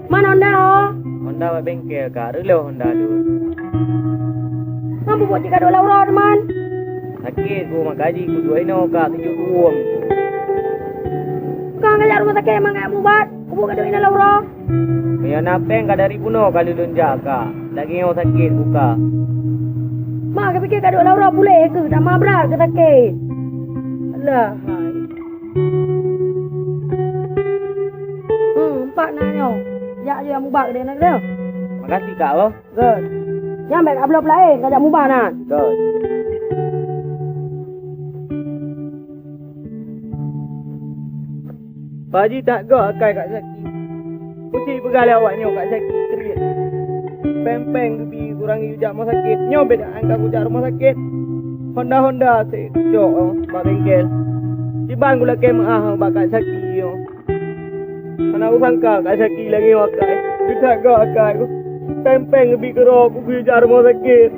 Mana Honda oh? Honda bengkel kak, relo Honda tu. Mampu buat jika ada Laura teman. Sakit ku mak gaji ku dua ino kak, tujuh uang. Kau ngajar rumah sakit emang kayak mubat. Bubuk ada ina Laura. Punya napeng kak dari puno kali lunjak kak. Lagi yang sakit ku kak. Mak kau fikir kado Laura boleh ke? Dah mabrak ke sakit? Alah. Empat nanya. Ya je mubak dia nak dia. Makasih kak oh. Good. Yang baik upload lain kau dah mubak nak. Good. Pak Haji tak gak akai kat Saki. Putih pegal awak nyo kat Saki kerit. Pempeng tu kurangi ujak rumah sakit. Nyo beda angka ujak rumah sakit. Honda se cok oh, bak bengkel. Tiban gula kemah bak kat Saki yo. Mana aku sangka kat Saki lagi wakai. Dia tak gak akai ku. Pempeng lebih kerok ku ujak rumah sakit.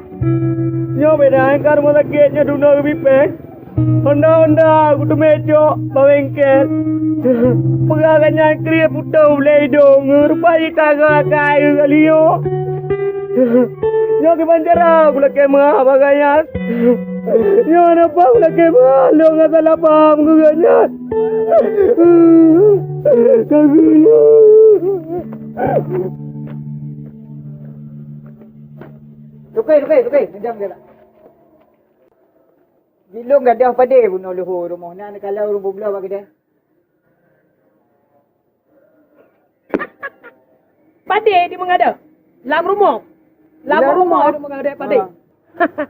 Nyo beda angka rumah sakit nyo duna lebih peng. Honda aku tu mecok bak bengkel. Pegangannya kriya putar boleh hidung. Rupanya tak gak akai kali yo. Nyo ke banjara pula kemah bagaian. Nyo napa pula kemah lo enggak salah paham ke ganya. Kagunya. Tukai. Jam dia tak. Bilong gadah pada pun luhur rumah. Nak kalau rumah belah bagi dia. Padi di mengada. Lam rumah dia mengada padi.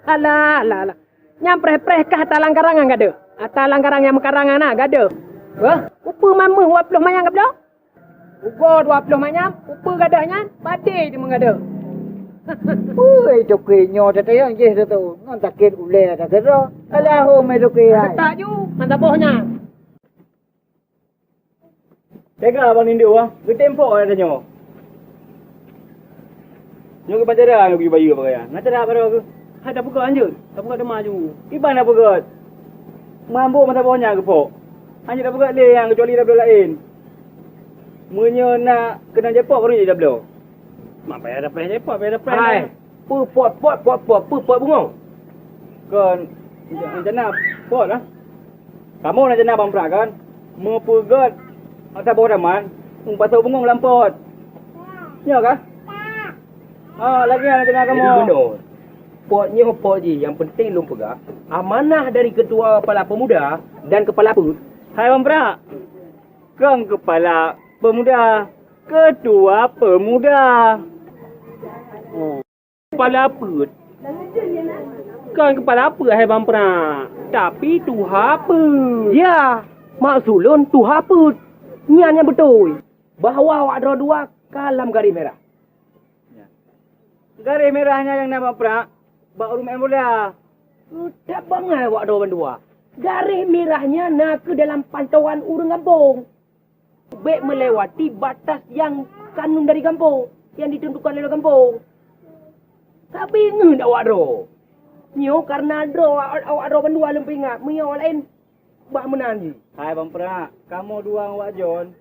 Alah. Nyampreh-preh kah talang karangan gada? Talang karang yang mekarangan nah gada. Wah, upa mama 20 mayang ke belah? Ugo 20 mayang, upa gadanya padi di mengada. Ui, tukai nyo tatayang je tu. Ngan takit ule tak kira. Alah ho mai tukai hai. Tak ju, mantap bohnya. Tega abang nindu ah. Ke tempo ada nyo. Nyo ke pacara nyo pergi bayu apa kaya. Ngacara pada aku. Ada buka anjur. Tak buka demah ju. Iban apa buka. Mampu mata bawahnya ke pok. Hanya dah buka dia yang kecuali dah belah lain. Munyo nak kena jepok baru je dah belah. Mak payah dah payah jepok, payah dah payah. Hai. Pot bungong. Kan macam nak pot lah. Kamu nak jenah bang prak kan? Mepegat atas bawah daman. Pasal bungong dalam pot. Ya kah? Lagi nak jenah kamu. Jadi benar. Potnya pot je. Yang penting lu pegang. Amanah dari ketua kepala pemuda dan kepala put. Hai bang prak. Kang kepala pemuda. Ketua pemuda. Kepala put. Kan kepala apa hai bang prak? Tapi tuha apa? Ya, maksud lun tuha apa? Niatnya betul. Bahawa awak dua kalam garis merah. Garis merahnya yang nama prak. Baru main bola. Tak bangai awak dua. Garis merahnya nak ke dalam pantauan urang kampung. Baik melewati batas yang kanun dari kampung. Yang ditentukan oleh kampung. Sabi ngeun awak ro. Nyo karena draw awak ro berdua lempingat. Mio lain bak menang je. Hai Bang Perak, kamu dua awak John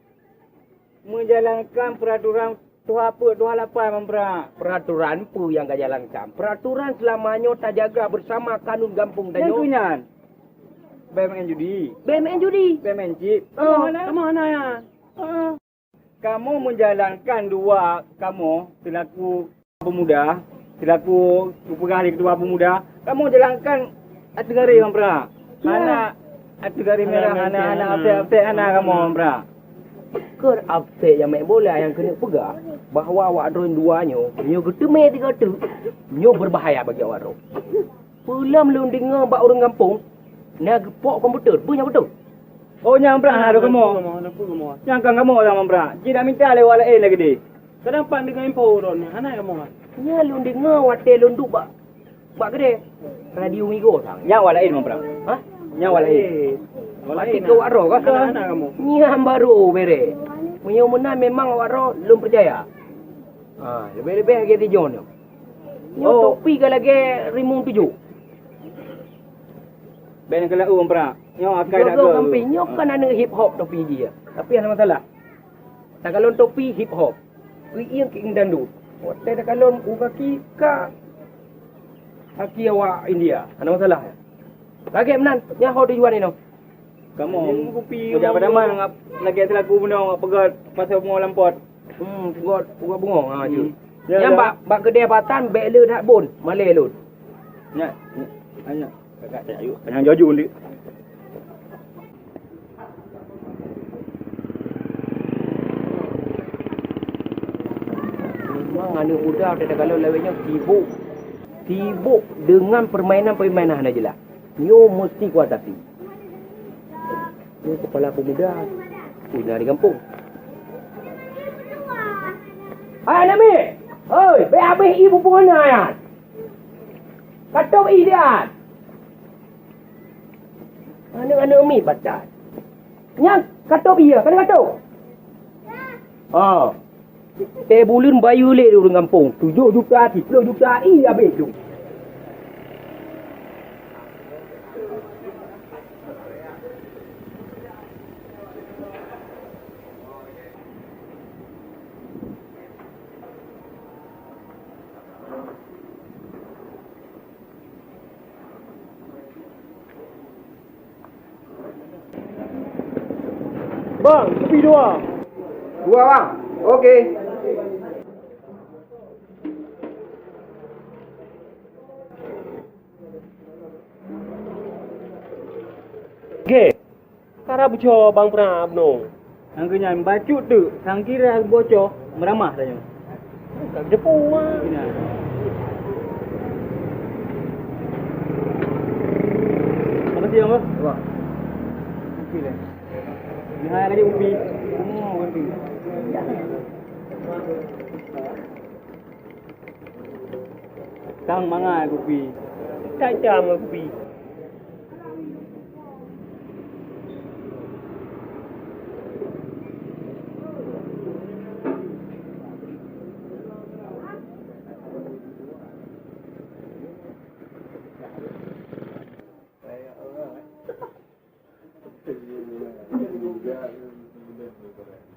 menjalankan peraturan Tuhan apa, Tuhan lapan Bang Perak. Peraturan apa yang kau jalankan? Peraturan selamanya tak jaga bersama kanun kampung Dan Tanyo. kunyan. BMN judi, BMN judi. BMN chip. Oh, kamu mana ya? Kamu menjalankan dua kamu selaku pemuda, selaku pegawai ketua pemuda, kamu jalankan ategari Bang Perak. Anak ategari merah, anak update anak kamu Bang Perak. Ker upset yang main bola yang kena pegang bahawa awak drone duanya nyo ketemu tiga tu nyo berbahaya bagi awak drone. Pulang belum dengar bak orang kampung nak gepok komputer punya betul. Oh nyang Perak ada kamu. Yang kan kamu Bang Perak. Tidak minta lewat lain lagi deh. Kenapa dengan info drone anak kamu kan? Nya lu dengar wate lunduk bak gede radio Migo sang. Yang wala lain Bang Perak. Hah? Yang wala lain. Mati kau awak roh kau anak kamu. Nyam baru bere. Punya menang memang awak roh belum percaya. Lebih-lebih lagi tijon tu. Nyo topi ke lagi rimung tujuh. Ben kala Bang Perak. Yang akai nak Kau ke. kampi nyo kan ada hip hop topi dia. Tapi ada masalah. Tak kalau topi hip hop. Kui yang king dandu. Wate tak kalau kaki ka kaki awak India. Ada masalah. Lagi menan. Nya hau tujuan ni no. Kamu kerja pada mana lagi selaku benda ngap pegat pasal bunga lampot. Bunga bunga je. Ya, Yang ya. bak kedai batan bek le dak bon. Malay lut. Nya. Anya. Kakak tak ayu. Yang jaju ni. Memang anak muda ada kalau lewatnya sibuk dengan permainan aja lah. Nyo mesti kuatasi. Ni kepala pemuda. Punya di kampung. Hai Nami. Oi, be habis ibu pungana ya. Katok idian. Anak-anak mi baca. Nyang katok iya, kan katok. Bulan bayu le di orang kampung. 7 juta, 10 juta, habis tu. Bang, kopi dua. Dua bang. Okey. Okey. Kara buco bang pernah abno. Ang kenyan bacut tu, sang kira bocor meramah tanya. Tak jepung ah. Terima kasih Bang. Wah. Okey dah. Ni hai lagi ubi. Ubi. Sang mangai kopi. Tak jam kopi.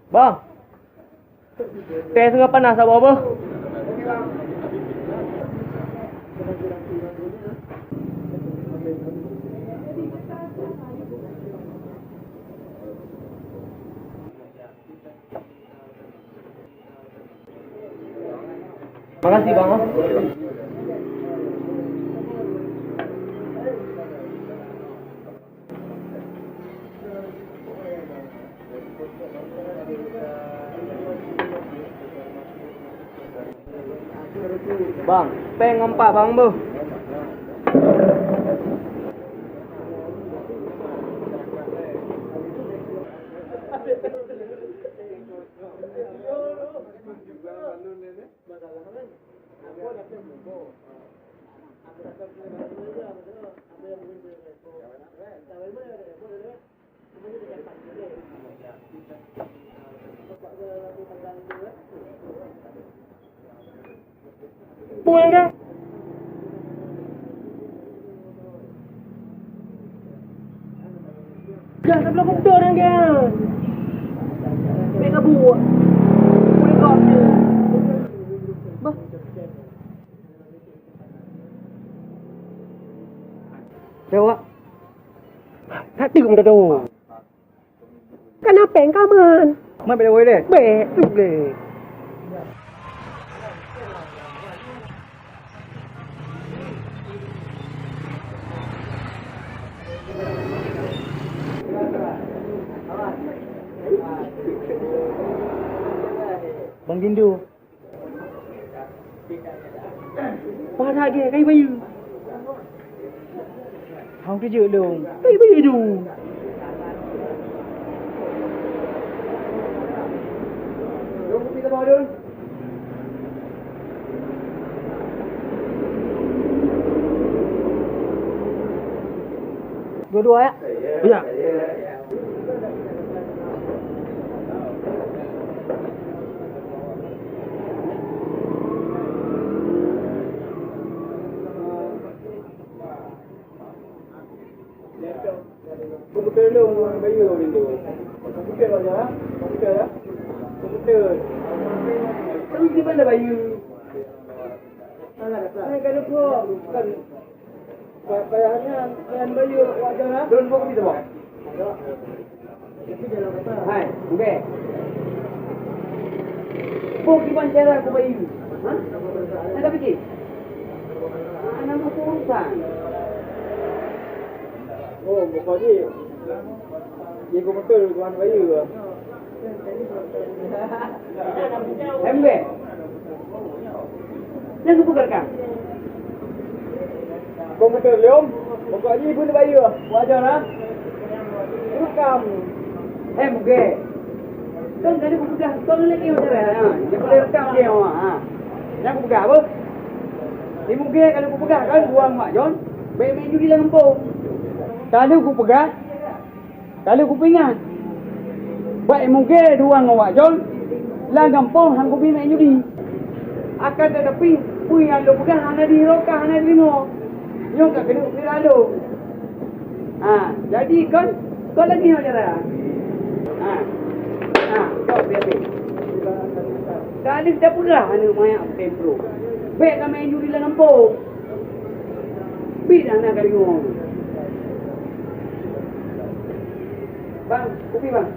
Bang. Teh setengah panas apa? Makasih bang. Bang, peng empat bang bu. Buang kan? Dah tak belum betul yang dia. Baik kabur. Boleh kau dia. Bah. Jawab. Tak tengok dah tu. Kenapa engkau man? Man boleh boleh. Baik, boleh. Bang Gindu. Pada lagi kai bayu. Hang kerja dong. Kai bayu tu. Jom kita bawa dulu. Dua-dua ya? Ya. Komputer dulu, bayu window. Komputer aja, komputer ya. Komputer. Terus di mana bayu? Mana kan lupa kan. Kayaknya kan bayu wajar. Don pok kita bang. Hai, oke. Pok di pancara ke bayu. Hah? Ada pergi? Anak mau urusan. Oh, bukan dia. Dia komputer tuan bayu ke? Embe. Jangan buka. Komputer leom. Buka ni pun bayu. Wajar ah. Rekam. Embe. Kan tadi buka. Kau lagi wajar ah. Dia boleh rekam dia ah. Jangan buka apa? Dia mungkin kalau buka kan buang mak John. Baik main judi dalam kampung. Kalau aku pegang, kalau aku pingat, baik mungkin dua ngawak John, lah gampang hang aku pingat judi. Akan tetapi, pui yang lo pegang hana dirokah hana dirimo, nyong kat keduk kira lo. Jadi kau lagi nak cara. Kau biar. Kalau kita pegang hana mayak tempro, baik kau main judi lah gampang. Bida hana kali ngomong. Bang, kopi bang.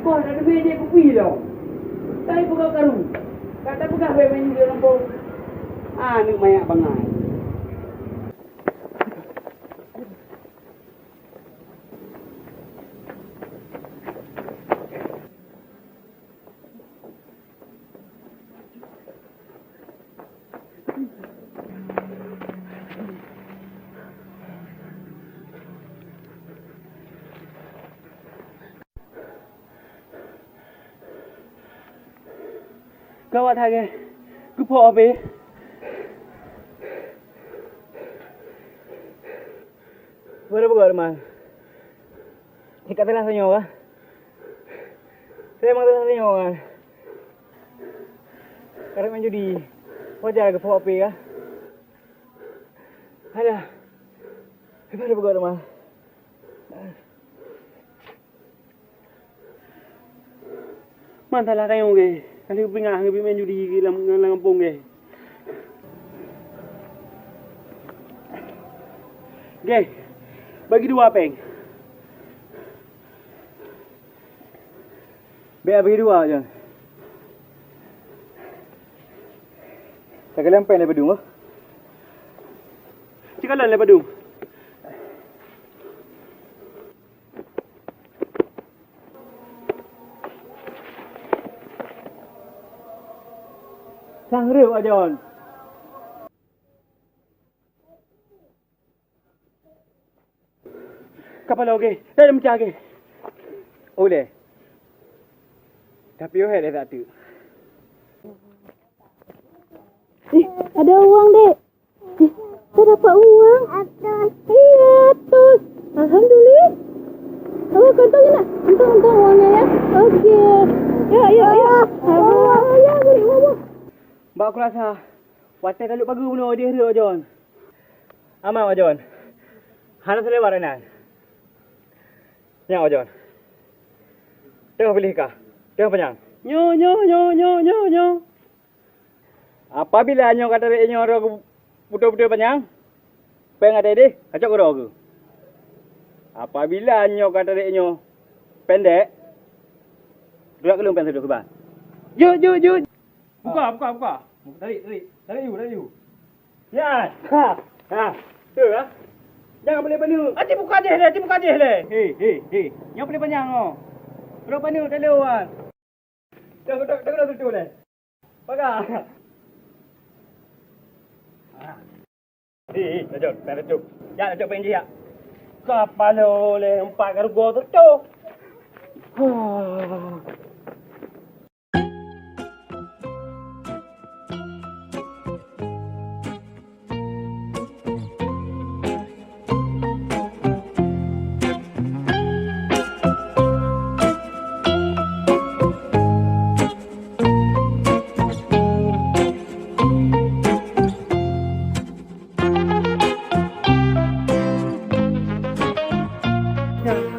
Kau ada meja kopi dah. Tadi buka karung. Kata buka menu dia lampau. Ni banyak bangai. Gawat hai cứ phò về bener man ikat telah senyo ka saya mang telah senyo kan karena main judi wajar ke phò về ka ada bener man man telah kayo ke Kali pingah ngi main judi dalam kampung ke. Oke. Bagi dua peng. Bagi dua aja. Sekalian peng lepas dulu. Sekalian lepas dulu. Sang rượu ajon. Kapal oke. Dah macam ke. Oleh. Tapi oh ada tak tu. Ada uang dek. Saya dapat uang. Atas. Alhamdulillah. Oh, kantong nak. Kantong uangnya ya. Okey. Ya. Ya, boleh. Mbak aku rasa watai taluk bagus punya dia reu John. Amal John. Hana selewat nan. Yang John. Tengah pilih kah? Tengah panjang. Nyo. Apabila nyo kata dia nyo ro putus-putus panjang, peng ada deh, acak ko ro. Apabila nyo kata dia nyo pendek, dua kelung pen seduk ba. Yo. Buka. Tarik you. Ya. Ha. Tu ah. Jangan boleh penuh. Ati buka je le. Hei. Yang boleh panjang oh. Ro penuh tak lewat. Dah tu le. Pakai. Jom, tak tu. Ya, jom pengen dia. Kapalo le empat karo go tu.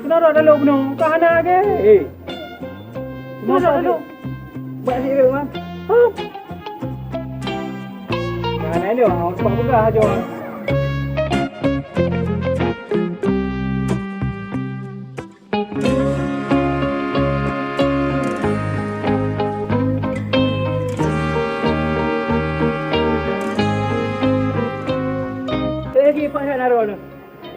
Kenapa ada lo benar? Kahana ke? Kenapa ada? Buat ni dia mah. Mana dia? Orang buka aja. Lagi pasal naruh ni.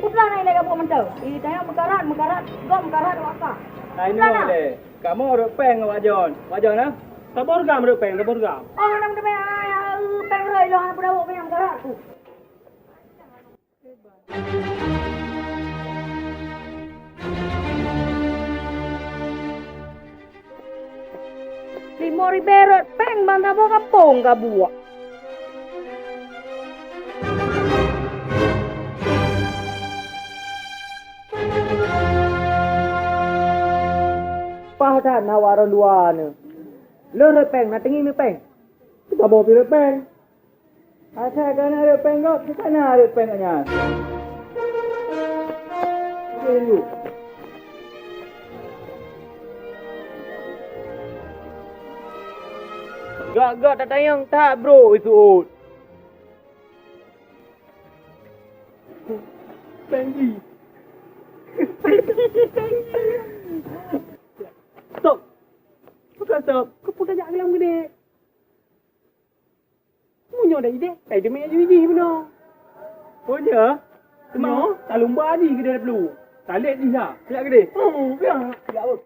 Putra naik lagi buat mentau. Tanya mekarat, gom mekarat waka. Ini boleh. Kamu orang peng wajon. Wajon nah? Tabor gam ru peng. Oh, nam deme ay peng roi lo han pura peng mekarat tu. Limori berot peng banda boka pong ka buak. Pahat na waro luar ni. Lo repeng na tinggi ni peng. Kita bawa pi repeng. Ada kan repeng kau, kita na repeng nya. Tunggu. Gak tak tayang tak bro itu. Penggi. Stop. Bukan stop. Kau pun tajak kelam gede. Munyo dah ide. Kai dia main jadi benar. Oh ya. Semua tak lumba di gede perlu. Talit ni lah. Siap gede. Biar. Siap apa?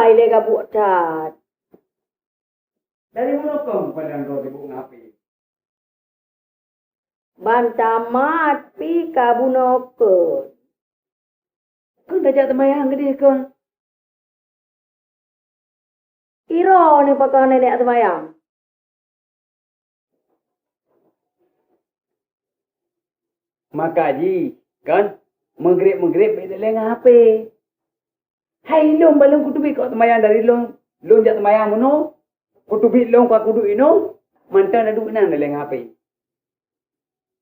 Hai le kabuk tat. Dari mana kau pada kau sibuk ngapi? Bantamat pi kabunokon. Kau dah jatuh mayang gede kau. Iro ni pakah nenek semayang. Makaji, kan? Menggrip leng HP. Hai long balong kutubi kau temayang dari long jat temayang mono. Kutubi long kau kudu ino. Mantan adu nang leng HP.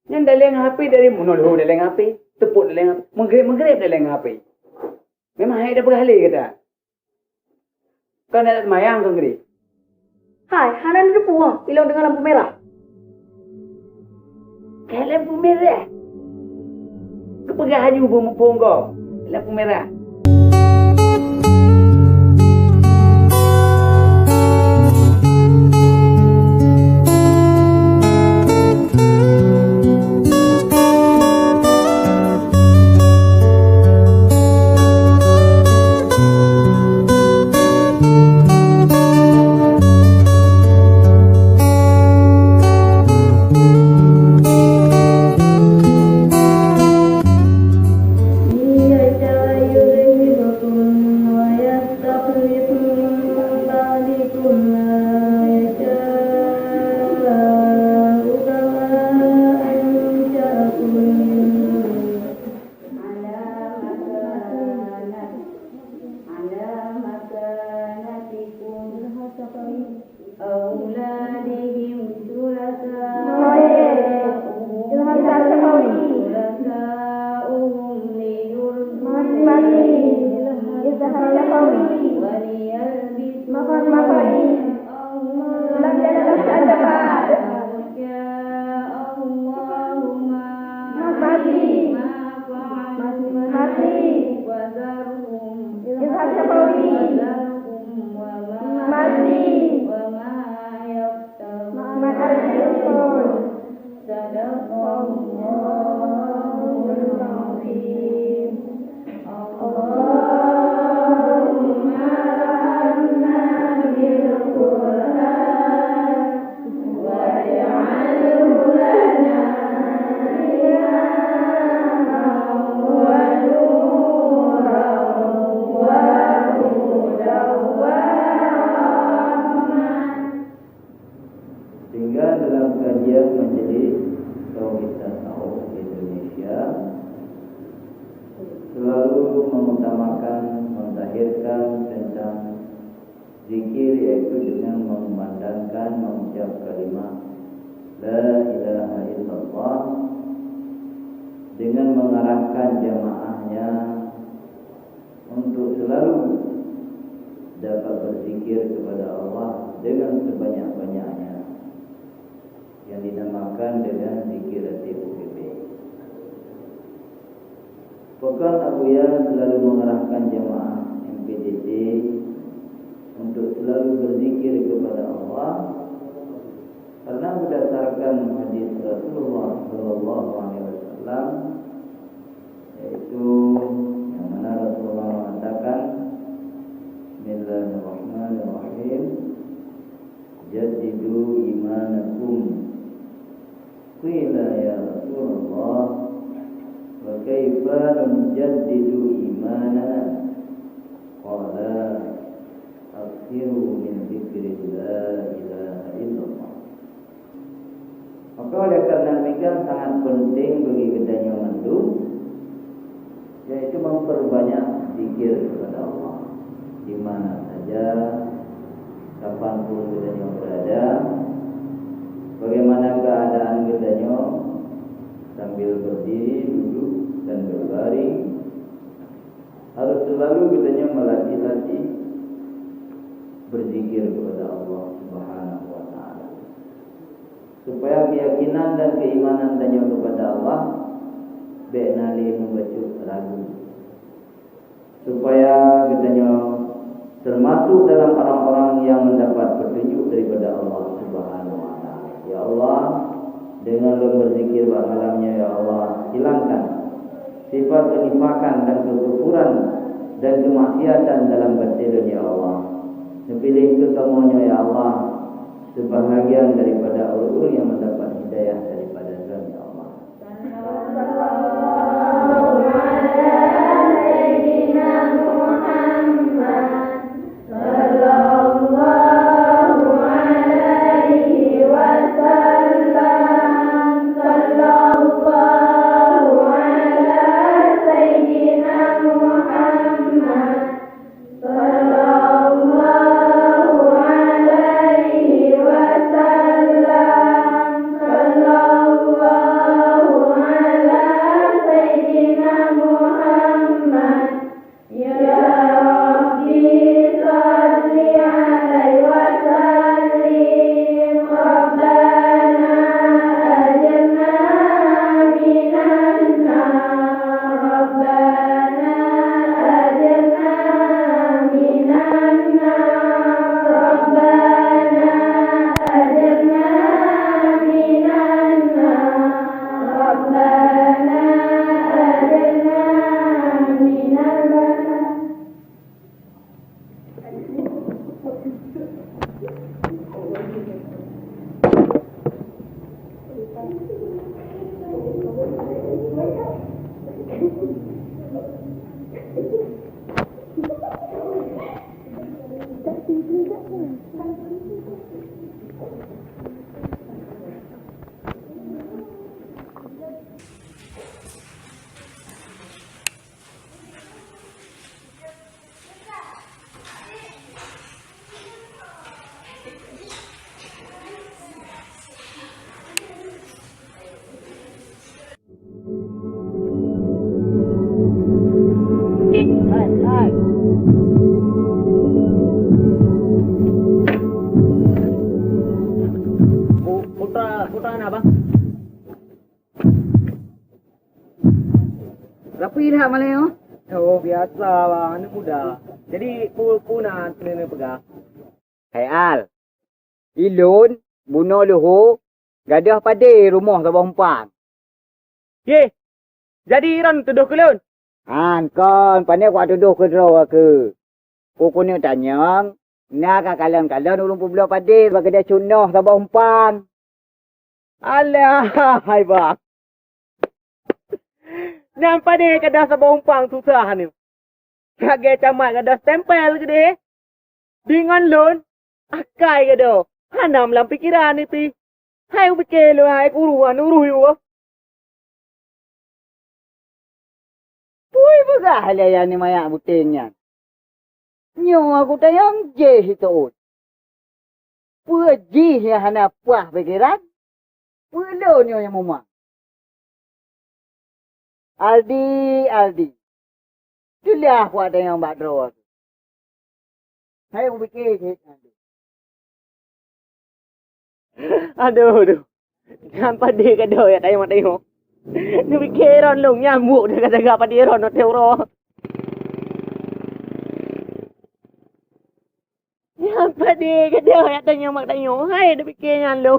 Yang dalam HP dari mono lo dalam HP, tepuk dalam HP, menggrip dalam HP. Memang hai dah berhalih kata. Kau nak temayang kau ngeri. Hai, hanan ada puang. Ilang dengan lampu merah. Kayak lampu merah. Kau pergi haji mumpung kau. Lampu merah. Sehingga dalam kajian Majelis Tauhid dan Ta'awuf Indonesia selalu mengutamakan, mentahirkan tentang zikir, yaitu dengan mengumandangkan, mengucap kalimat La ilaha illallah, dengan mengarahkan jamaahnya untuk selalu dapat berzikir kepada Allah dengan sebanyak-banyaknya, yang dinamakan dengan zikir TUPP. Pekan Abuya selalu mengarahkan jamaah MPDT untuk selalu berzikir kepada Allah, karena berdasarkan hadis Rasulullah Sallallahu Alaihi Wasallam, yaitu yang mana Rasulullah mengatakan, Bismillahirrahmanirrahim, jaddidu imanakum. Qila ya Rasulullah, wa kaifa nujaddidu imanana? Qala aksiru min dzikri la ilaha illallah. Maka oleh karena demikian sangat penting bagi kita yang mendung, yaitu memperbanyak zikir kepada Allah di mana saja, kapanpun kita yang berada, bagaimana keadaan kita sambil berdiri, duduk dan berbaring, harus selalu kita melatih berzikir kepada Allah Subhanahu wa Ta'ala, supaya keyakinan dan keimanan kita kepada Allah benali membacut ragu, supaya kita termasuk dalam orang-orang yang mendapat petunjuk daripada Allah Subhanahu wa Ta'ala. Ya Allah, dengan berzikir malamnya, ya Allah, hilangkan sifat kenifakan dan kekufuran dan kemaksiatan dalam batin ya Allah. Pilih ketemunya ya Allah sebahagian daripada orang-orang yang mendapat hidayah daripada Tuhan ya Allah. Putra anak bang. Rapi dah malam. Oh biasa bang, anak muda. Jadi puna sini pegang. Hai Al. Ilun, bunuh luhu, gadah pada rumah sabah umpang. Ye, jadi Iran tuduh kelun. Han kon, pandai kuat tuduh ke draw ke. Kuku ni tanya, nak kalian ulung pula pada bagi dia cunah sabah umpang. Alah, hai bang. Nampak deh kedah sabah umpang susah ni. Kage camat kedah stempel ke deh. Dengan lun, akai ke dah. Hanam dalam pikiran ni pi. Hai fikir lu, hai uruan uruh you. Pui begah lah yang ni mayak butingnya. Nyo aku tayang je itu. Pui je yang hana puah pikiran. Pui lo nyo yang mama. Aldi. Itulah aku ada yang buat draw aku. Saya fikir je. Aduh. Nampak dia ke dah ya tengok. Ni fikir ron long nyamuk dia kata apa dia ron no teuro. Nampak dia ke dah ya tengok. Hai dia fikir nyan lo.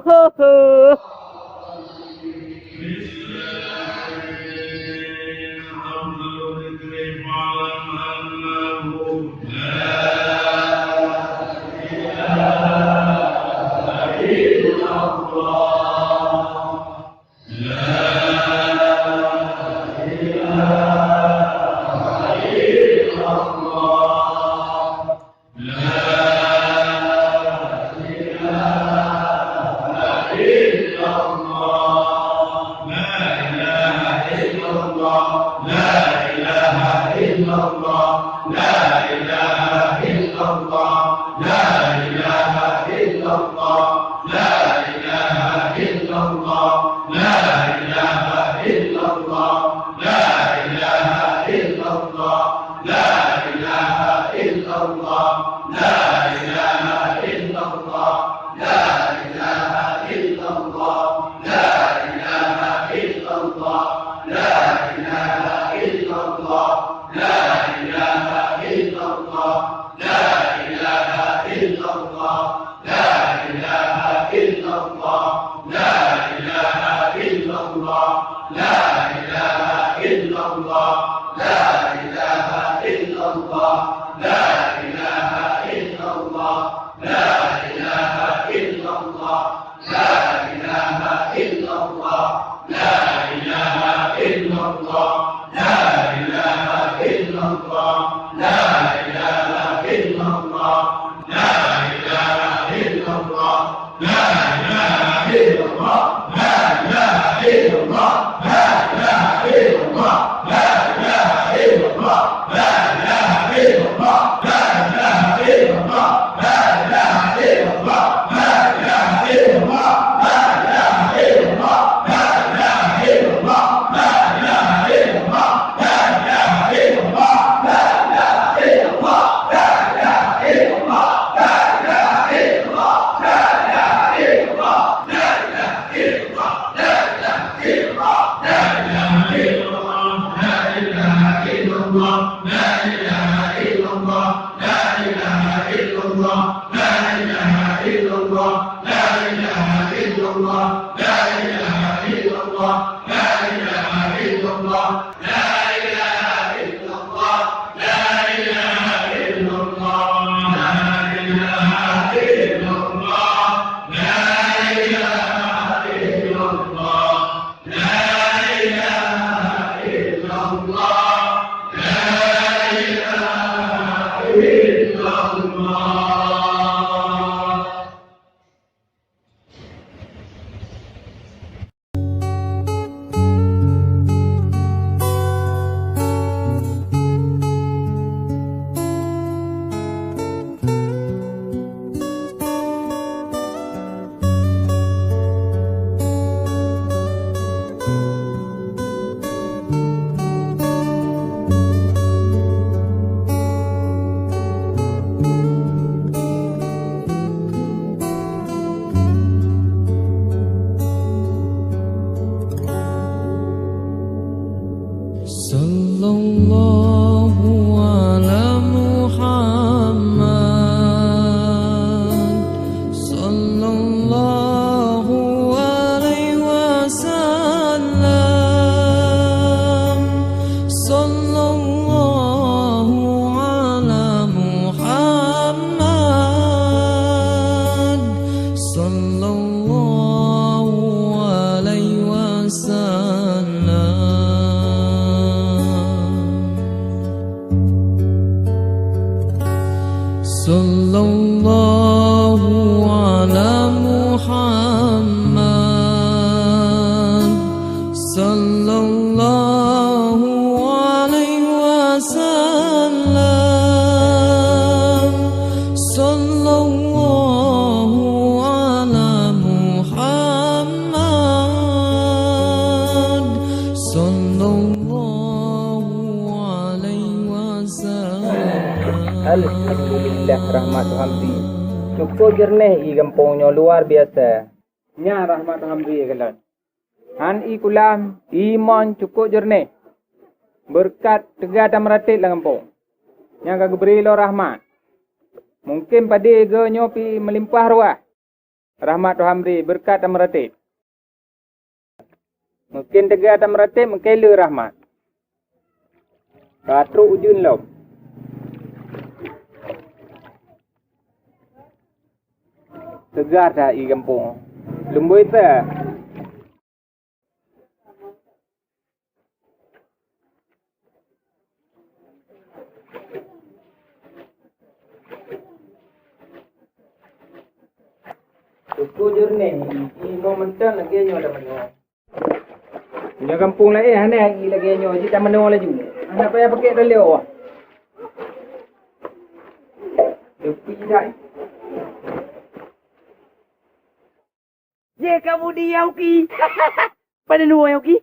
Alhamdulillah rahmat Hamdi. Cukup jernih i kampungnya luar biasa. Nya rahmat Hamdi kalan. Han i kulam iman cukup jernih. Berkat tegak dan meratit lah kampung. Yang kagak beri lo rahmat. Mungkin pada ega nyopi melimpah ruah. Rahmat Hamdi berkat dan meratit. Mungkin tegak dan meratit mengkela rahmat. Katruk ujun lo. Tegar dah i kampung. Lembut tak? Cukup jernih. Imo mentang lagi nyo dah menyo. Punya kampung lain hanya lagi nyo. Jadi tak menyo lagi. Anak payah pakai telur. Tepi dah. Ye kamu di Yauki. Pada nuwa Yauki.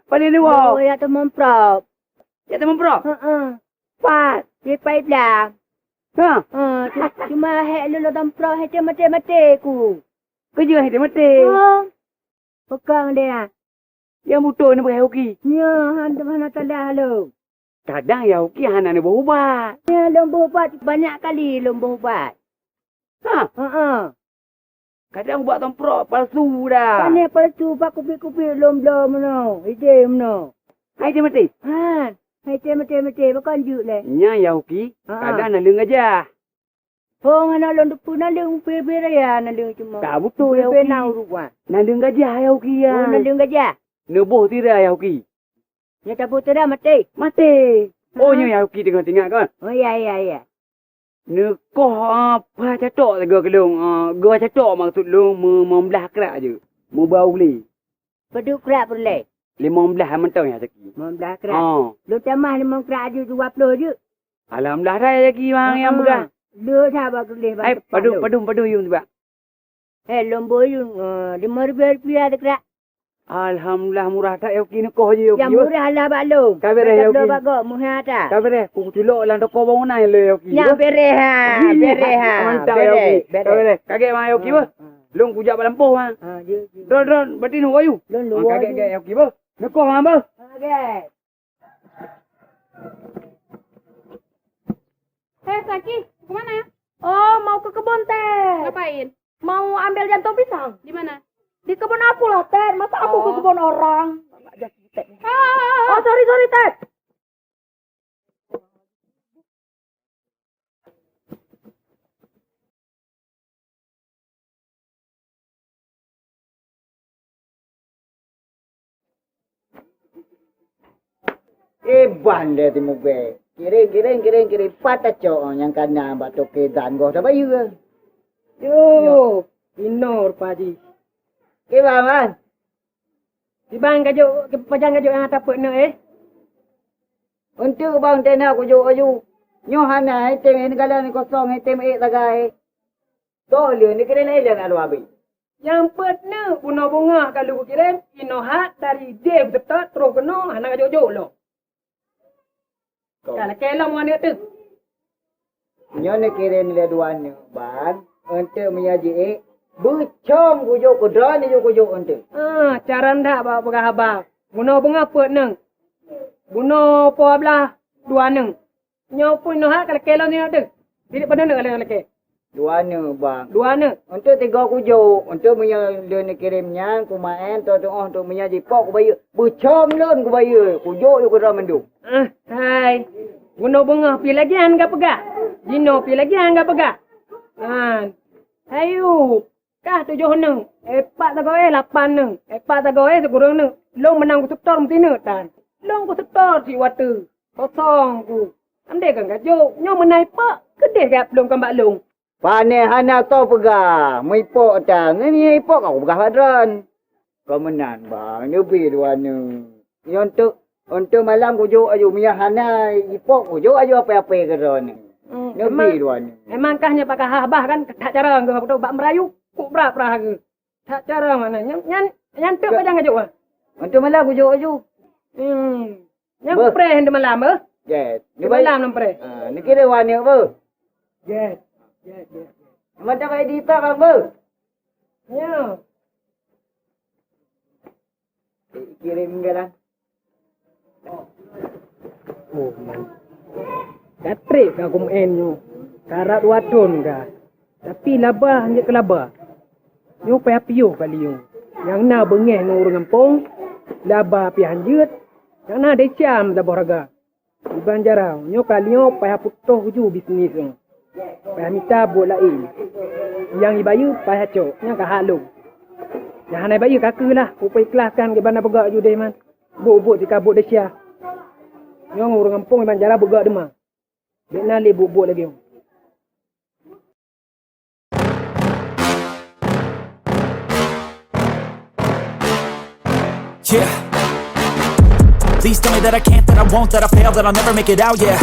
Pada nuwa. Oh, ya teman prop. Ya teman bro. Pat, dia pahit lah. Ha. Cuma hek lulu dan prop hek mati-mati ku. Kerja hati mati. Pegang dia. Ya motor ni boleh Yauki. Ya, hantu mana tadah lu. Kadang Yauki hana ni berubat. Ya, lomba ubat banyak kali lomba ubat. Ha. Kadang buat tempro palsu dah. Mana palsu pak kupi-kupi lom-lom no. Ide no. Hai dia mati. Han, hei mati bukan juk le. Nya Yauki. Kadang nak leng aja. Hong ana lom depu na leng pe-pe ya na leng cuma. Tak betul Yauki. Yauki. Pe na ruwa. Nak leng aja Yauki ya. Oh, na leng gajah. Neboh tira Yauki. Nya cabut dah mati. Mati. Oh, nyo ya ki tengah tengah kan. Oh ya. Nekoh apa catok tegak kelung. Gua catok maksud lu membelah kerak je. Mu bau beli. Peduk kerak boleh. 15 mentau ya seki. Membelah kerak. Lu tambah 5 kerak je 20 je. Alhamdulillah dah seki bang yang begah. Lu sabar boleh bang. Padu yung tu bang. Lombo yung 5,000 rupiah ada kerak. Alhamdulillah murah tak yoki nekoh je yoki. Yang murah lah bak lu. Kabere yoki. Lu bago murah tak. Kabere ku tulok lan toko bangunan le yoki. Yang bere ha. Mantap yoki. Kabere. Kagek bang yoki bah. Long kujak balampoh bang. Don batin wayu. Kagek yoki bah. Nekoh bang bah. Kagek. Saki, kemana? Oh, mau ke kebun teh. Ngapain? Mau ambil jantung pisang. Di mana? Di kebun aku lah, Teh. Masa aku ke kebun orang? Oh, sorry, Teh. Bandai ti mobe. Kira patah cok yang kana batok ke dan go sa bayu ke. Yo, inor paji. Ke man. Di bang kajo, pajang kajo yang atap pekno Untuk bang tena ko jo aju. Nyo hana item ni kala ni kosong item tagai. To le ni kira ni lang alu abi. Yang pekno puno bunga kalau kirim inohat dari Dev betul terus keno anak kajo lo. Kalau kelam mana tu? Nyo ni kira ni laduan ni ban. Untuk menyaji bucom kujo kudran ni kujo untuk. Cara ndak bawa pegah Buno bunga pekno. Buno po ablah dua neng. Nyo pun inohat kalau kelam ni tu. Tidak pada neng kalau ke. Dua ni bang. Dua neng. Untuk tiga kujo, untuk menyaji kirimnya kumain tu untuk menyaji pok kubayu. Bucom lon kubayu. Kujo yo kudran mendung. Hai. Buno bunga pi lagi an gak pegah. Jino pi lagi an gak pegah. Ayo. Kah 7 neng. 4 tagoe 8 neng. 4 tagoe sekurang neng. Long menang ku setor mtina tan. Long ku setor si watu. Kosong ku. Ande kan gajo. Nyo menai pak. Kedeh gap long kambak long. Pane hana to pegah. Mu ipok tang. Ni ipok kau pegah padran. Kau menan bang. Nyobi dua ni. Untuk malam kujo aju mia hana ipok kujo aju apa-apa ke ron. Nyobi dua ni. Emangkahnya pakai habah kan tak cara ngau tu bak merayu. Ku berapa ke. Tak cara mana. Yang tu pajang gajo. Untuk malam kujo aju. Yang pre hendak malam eh? Yes. Ni malam nam pre. Ni kira wani apa? Yes. Macam ai di tak apa? Ya. Kirim galang. Oh, Katrik aku menyo. Karat wadon ka. Tapi labah hanya ke labah. Nyo payah piyo kali yo. Yang na bengeh no urang kampung. Labah pi hanjut. Yang na decam da boraga. Di Banjarau. Nyo kali yo payah putoh ju bisnis yo. Payah minta buat lain. Yang ibayu payah cok. Yang ka halung. Yang hanai bayu kakulah. Upay ikhlaskan ke bana begak ju deh man. Buk-buk jika buk desia. Yang orang kampung memang jarang begak demah. Dek nali buk-buk lagi. Yeah. Please tell me that I can't, that I won't, that I fail, that I'll never make it out, yeah.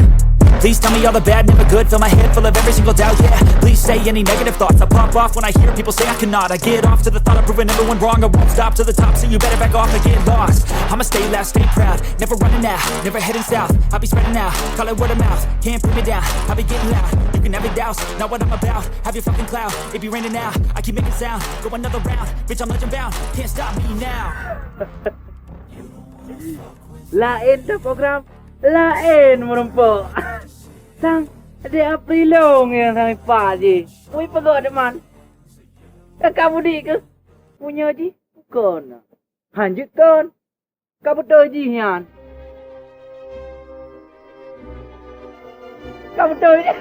Please tell me all the bad, never good, fill my head full of every single doubt, yeah. Please say any negative thoughts, I pop off when I hear people say I cannot. I get off to the thought of proving everyone wrong, I won't stop to the top, so you better back off and get lost. I'ma stay loud, stay proud, never running out, never heading south. I'll be spreading out, call it word of mouth, can't put me down, I'll be getting loud. You can have it douse, not what I'm about, have your fucking cloud. It be raining now, I keep making sound, go another round, bitch I'm legend bound, can't stop me now. Lain dah program. Lain merempok. Sang ada Aprilong yang sang ipa je. Ui pegak deman. Kamu di ke? Punya je? Bukan. Hanjutkan. Kamu tahu je yan. Kamu tahu je.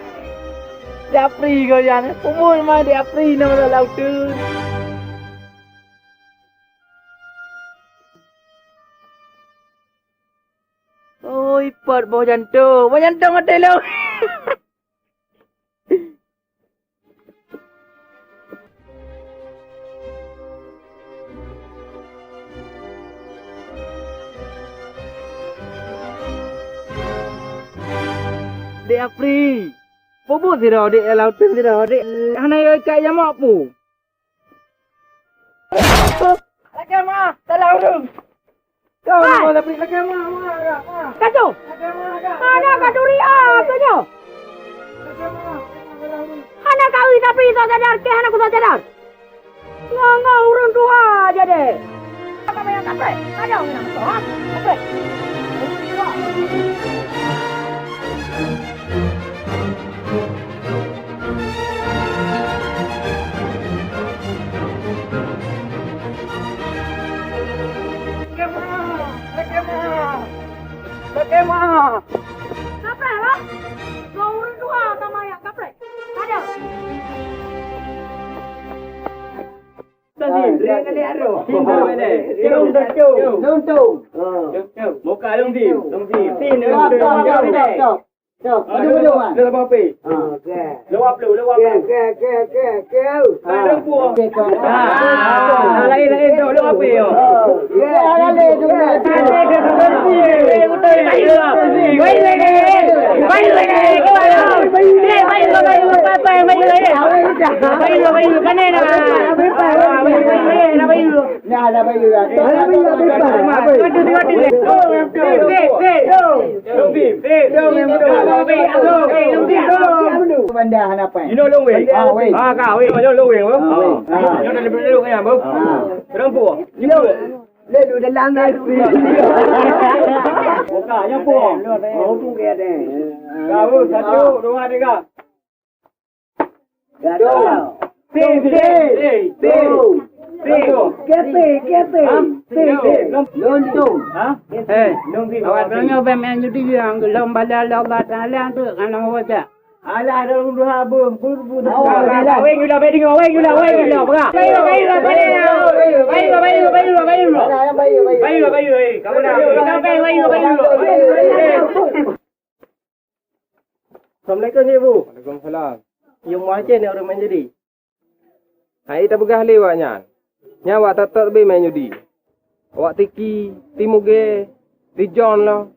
Di April kau yan. Umur mah di April nama laut tu. Cepat bawa jantung. Bawa jantung mati lu. Dek Apri. Popo si dah dek laut si dah dek. Hanai kat yang mak pu. Lagi mah, talau dong. Kau ni boleh pergi lagi mah. Kacau. Ada kaduri tuh. Anak kawin tapi tak sadar ke anak tak sadar. Ngangau urun tua aja deh. Apa yang kapre? Ada orang nak masuk, ha? Kapre. Bagaimana? Kapre lah. Kau urun tua sama yang kapre. Ada. Muka dong dim. Sini. Ada apa? Lewap lu. Ada buah. Lain tu lewap yo. Benda apa? You know long way. Kau way. Macam long way, bro. You nak lebih long kan, bro? Terang buah. Lalu dalam nasi. Buka, yang buah. Tu ke ada. Kau satu, dua, tiga. Lontung. Awak tanya pemain judi yang lomba Allah Taala tu kan awak. Alah dah dua abang, buru. Wei gula betting, wei gula. Baga. Bayu. Kamu dah. Bayu. Assalamualaikum Ibu. Waalaikumsalam. Yang macam ni orang main judi. Hai kita begah lewatnya. Nyawa tak lebih main judi. Awak tiki, timuge, dijon lah.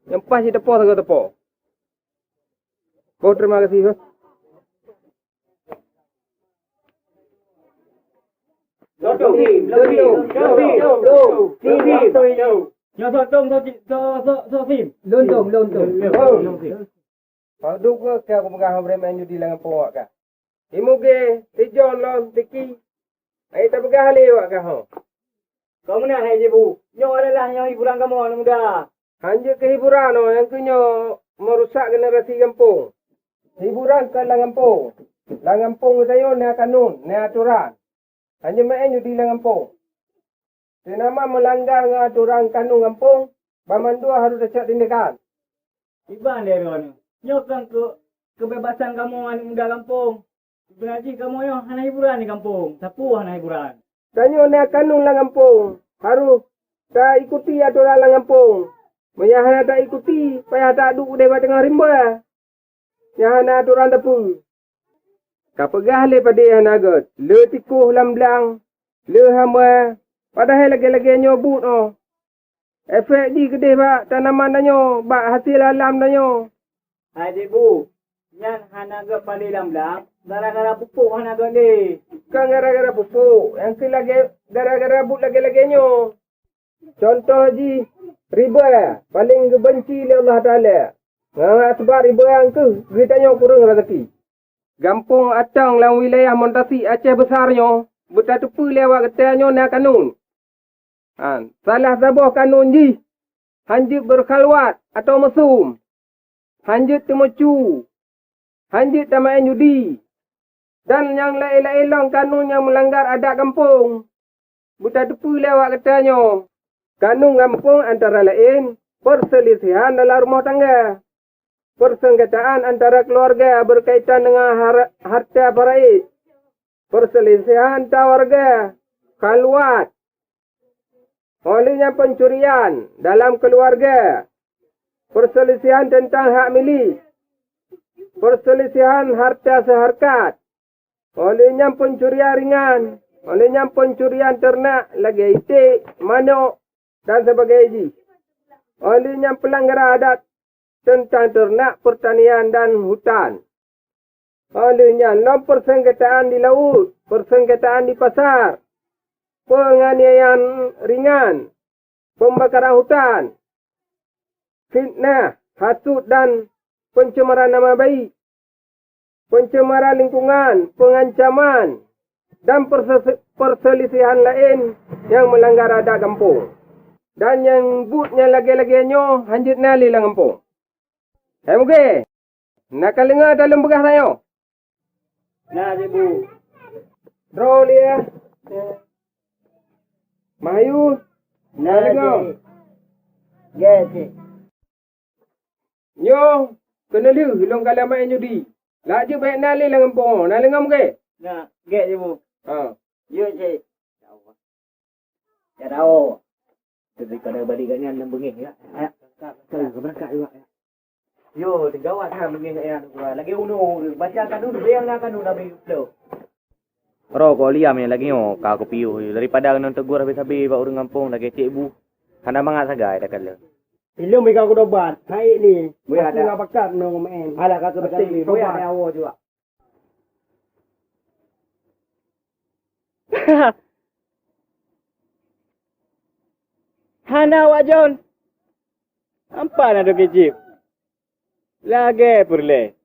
Yang pas kita tepo. Terima kasih. Lontung. Padu ke kau pegang main judi dengan powak kah? Timuge, dijon lah, tiki. Hai kita begah lewat kah? Kau mana hai Ibu? Nyo adalah nyo hiburan kamu anak muda. Hanya kehiburan yang kunyo merusak generasi kampung. Hiburan ke Langampung. Langampung saya ni kanun, ni aturan. Hanya main judi Langampung. Senama melanggar aturan kanun kampung, Bamandua harus dicat tindakan. Iban dia ni. Nyokan kebebasan kamu anak muda kampung. Sebenarnya kamu yo hana hiburan di kampung. Sapu hana hiburan. Tanya ni kanun Langampung. Harus tak ikuti aturan Langampung. Menyahana tak ikuti, payah tak duduk dewa tengah rimba. Yang aturan tepung. Kapegah le pada yang agot. Le tikuh lam belang. Le hamba. Padahal lagi-lagi nyobut oh. Efek di kedih bak tanaman danyo. Bak hasil alam danyo. Hai Ibu. Nyan hana agot pada lam belang. Gara-gara pupuk hana agot le. Bukan gara-gara pupuk. Yang ke lagi gara-gara but lagi-lagi nyo. Contoh ji. Riba. Paling kebenci oleh Allah Ta'ala. Sebab riba yang ke, geritanya kurang rezeki. Gampung Acang dalam wilayah Montasi Aceh besarnya, bertatupu lewat ketanya nak kanun. Salah sabah kanun ji, hanjut berkhalwat atau mesum, hanjut temucu, hanjut tamain judi, dan yang lain-lain kanun yang melanggar adat kampung. Bertatupu lewat ketanya. Kanun kampung antara lain, perselisihan dalam rumah tangga. Persengketaan antara keluarga berkaitan dengan harta faraid. Perselisihan antar warga. Khalwat. Olehnya pencurian dalam keluarga. perselisihan tentang hak milik, perselisihan harta seharkat, olehnya pencurian ringan, olehnya pencurian ternak, lagi itik, manuk dan sebagainya. Olehnya pelanggaran adat tentang ternak, pertanian dan hutan. Olehnya persengketaan di laut, persengketaan di pasar, penganiayaan ringan, pembakaran hutan, fitnah, hasut dan pencemaran nama baik, pencemaran lingkungan, pengancaman dan perselisihan lain yang melanggar adat kampung. Dan yang butnya lagi-lagianyo hanjit nali lang kampung. Muge, nakalinga dalam begah tayo. Nah, Ibu. Draw dia. Mayu. Naligo. Yes. Nyo, kena liu hilong kalamai nyo di. Laju baik nali lang kampung. Nali ngam ke? Nah, get Ibu. Ha. Yo, cik. Ya tahu. Jadi kada balik kat ni dalam bengih ya. Ayak. Saya berangkat juga ya. Yo, tegawat ha bengih ya. Lagi uno, bacakan dulu, bayangkan dulu nabi flow. Rokok liam yang lagi yo, kau piu daripada kena tegur habis-habis bak urang kampung lagi cik ibu. Hana mangat sagai dah kala. Ilmu mereka aku dobat. Hai ni. Boleh ada. Aku bakat no main. Alah kata betul ni. Boleh ada awak juga. Hana awak John. Apa nak dok cip? Lagi perle.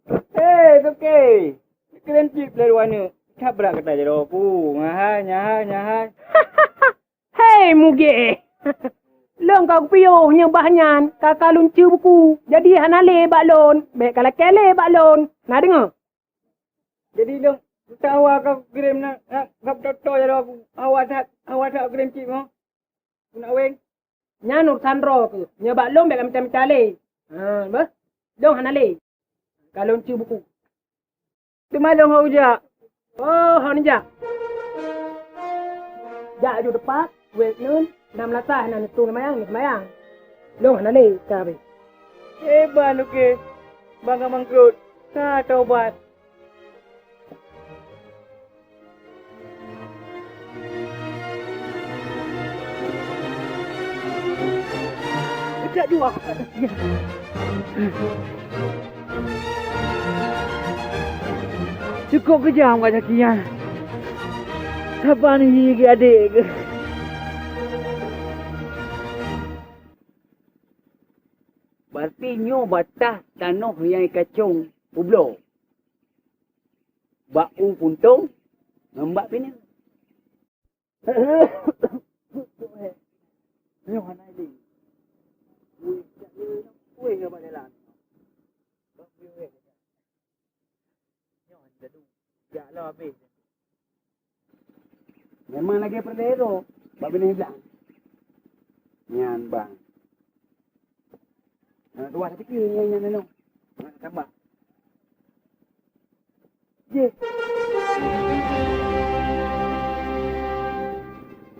Okay. Keren cip dari mana? Cabrak kata je doku. Nyahai. Hei muge. Long kau piuhnya bahanyan, kakak luncu buku. Jadi hanale baklon, baik kalau kele baklon. Nak dengar? Jadi dong, tahu aku kirim nak kap toto je aku. Awak tak kirim cip mo. Nak weng. Nyanur sandro tu. Nya baklon baik macam le. Ha, bah. Dong hanale. Kalau luncu buku. Tu malam hau jak. Oh, hau ni jak. Jak ju depan, wek nun. 6 lasah nak tu semayang. Long hanale kabe. Ban okey. Bangga mangkrut. Ka taubat. Tak dua aku kata dia. Cukup kejam kat cakian. Kapan ni adik ke? Berarti nyo batas tanah yang kacung ublo. Bak puntung ngembak pini. Nyo hanai di. Wei ke pada lan. Jalan habis. Memang lagi perlu bak pini belah. Nyan bang. Dua tapi nyan nano. Nak sabar. Je.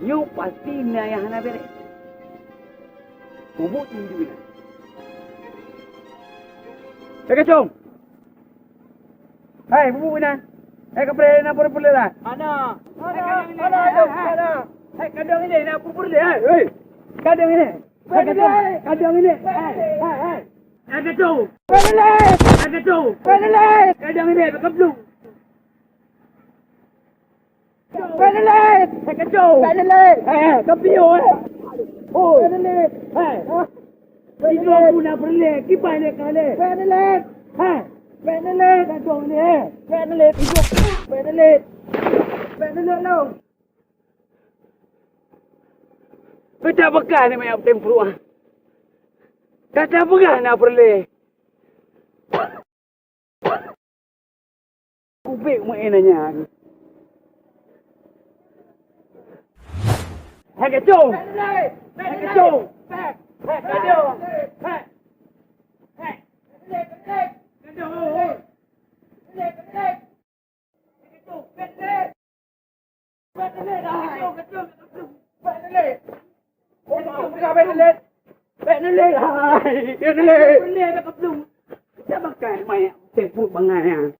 Yo pasti na yang hana bere. Bubuk tinggi ni. Kacung. Hai, bubuk ni. Kapre na pura pula dah. Ana. Ana. Hai, kadang ini nak pura pula. Hei. Kadang ini. Kadang ini. Hai. Kacung. Kacung. Kadang ini keblu. Kacung. Kapiu. Oh. Hai. Itu aku nak perle. Kipai ni kale. Hai. Kacung ni. Itu. Penelet lo. Beda bekas ni main tempuru ah. Kata bekas nak perle. Kubik mainannya. Hai kacung. Kacung. Penelet. Boleh tak belum. Saya makan banyak Facebook bangan.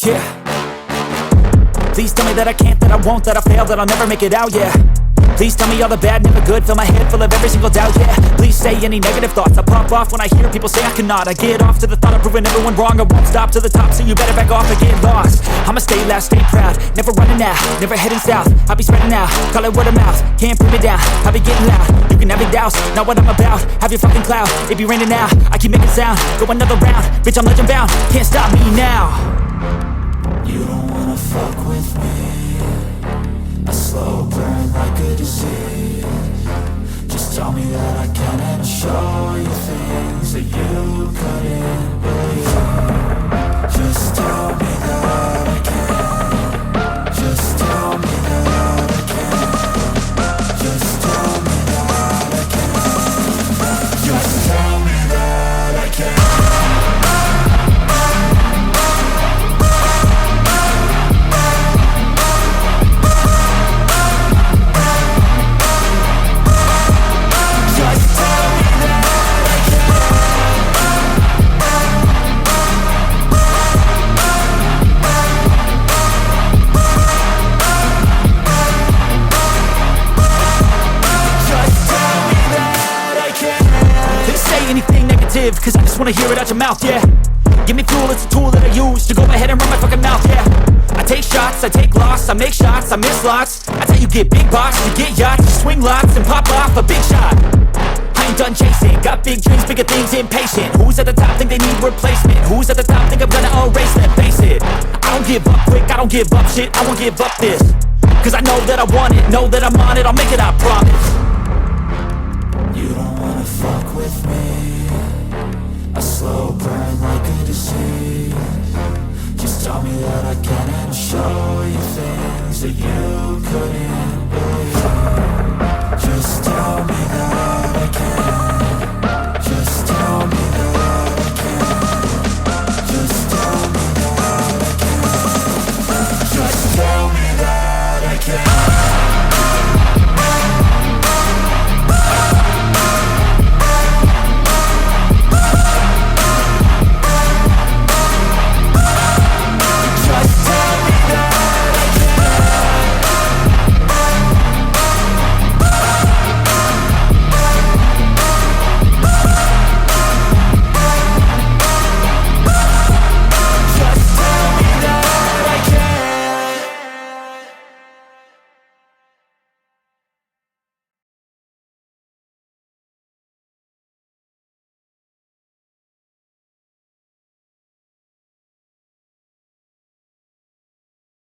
Yeah. Please tell me that I can't, that I won't, that I fail, that I'll never make it out, yeah. Please tell me all the bad, never good, fill my head full of every single doubt, yeah. Please say any negative thoughts, I pop off when I hear people say I cannot. I get off to the thought of proving everyone wrong, I won't stop to the top, so you better back off and get lost. I'ma stay loud, stay proud, never running out, never heading south. I'll be spreading out, call it word of mouth, can't put me down, I'll be getting loud. You can have your doubts, not what I'm about, have your fucking clout. It be raining now, I keep making sound, go another round, bitch I'm legend bound, can't stop me now. You don't wanna fuck with me, a slow burn like a disease. Just tell me that I can and I'll show you things that you couldn't believe. Just tell me that I can. Just tell me that I can. Just tell me that I can. Just tell me that I can. Cause I just wanna hear it out your mouth, yeah. Give me fuel, it's a tool that I use to go ahead and run my fucking mouth, yeah. I take shots, I take loss, I make shots, I miss lots. That's how you get big box, you get yachts, you swing lots and pop off a big shot. I ain't done chasing, got big dreams, bigger things, impatient. Who's at the top think they need replacement? Who's at the top think I'm gonna erase them? Face it, I don't give up quick, I don't give up shit, I won't give up this. Cause I know that I want it, know that I'm on it, I'll make it, I promise. You don't wanna fuck with me, a slow burn like a disease. Just tell me that I can and I'll show you things that you couldn't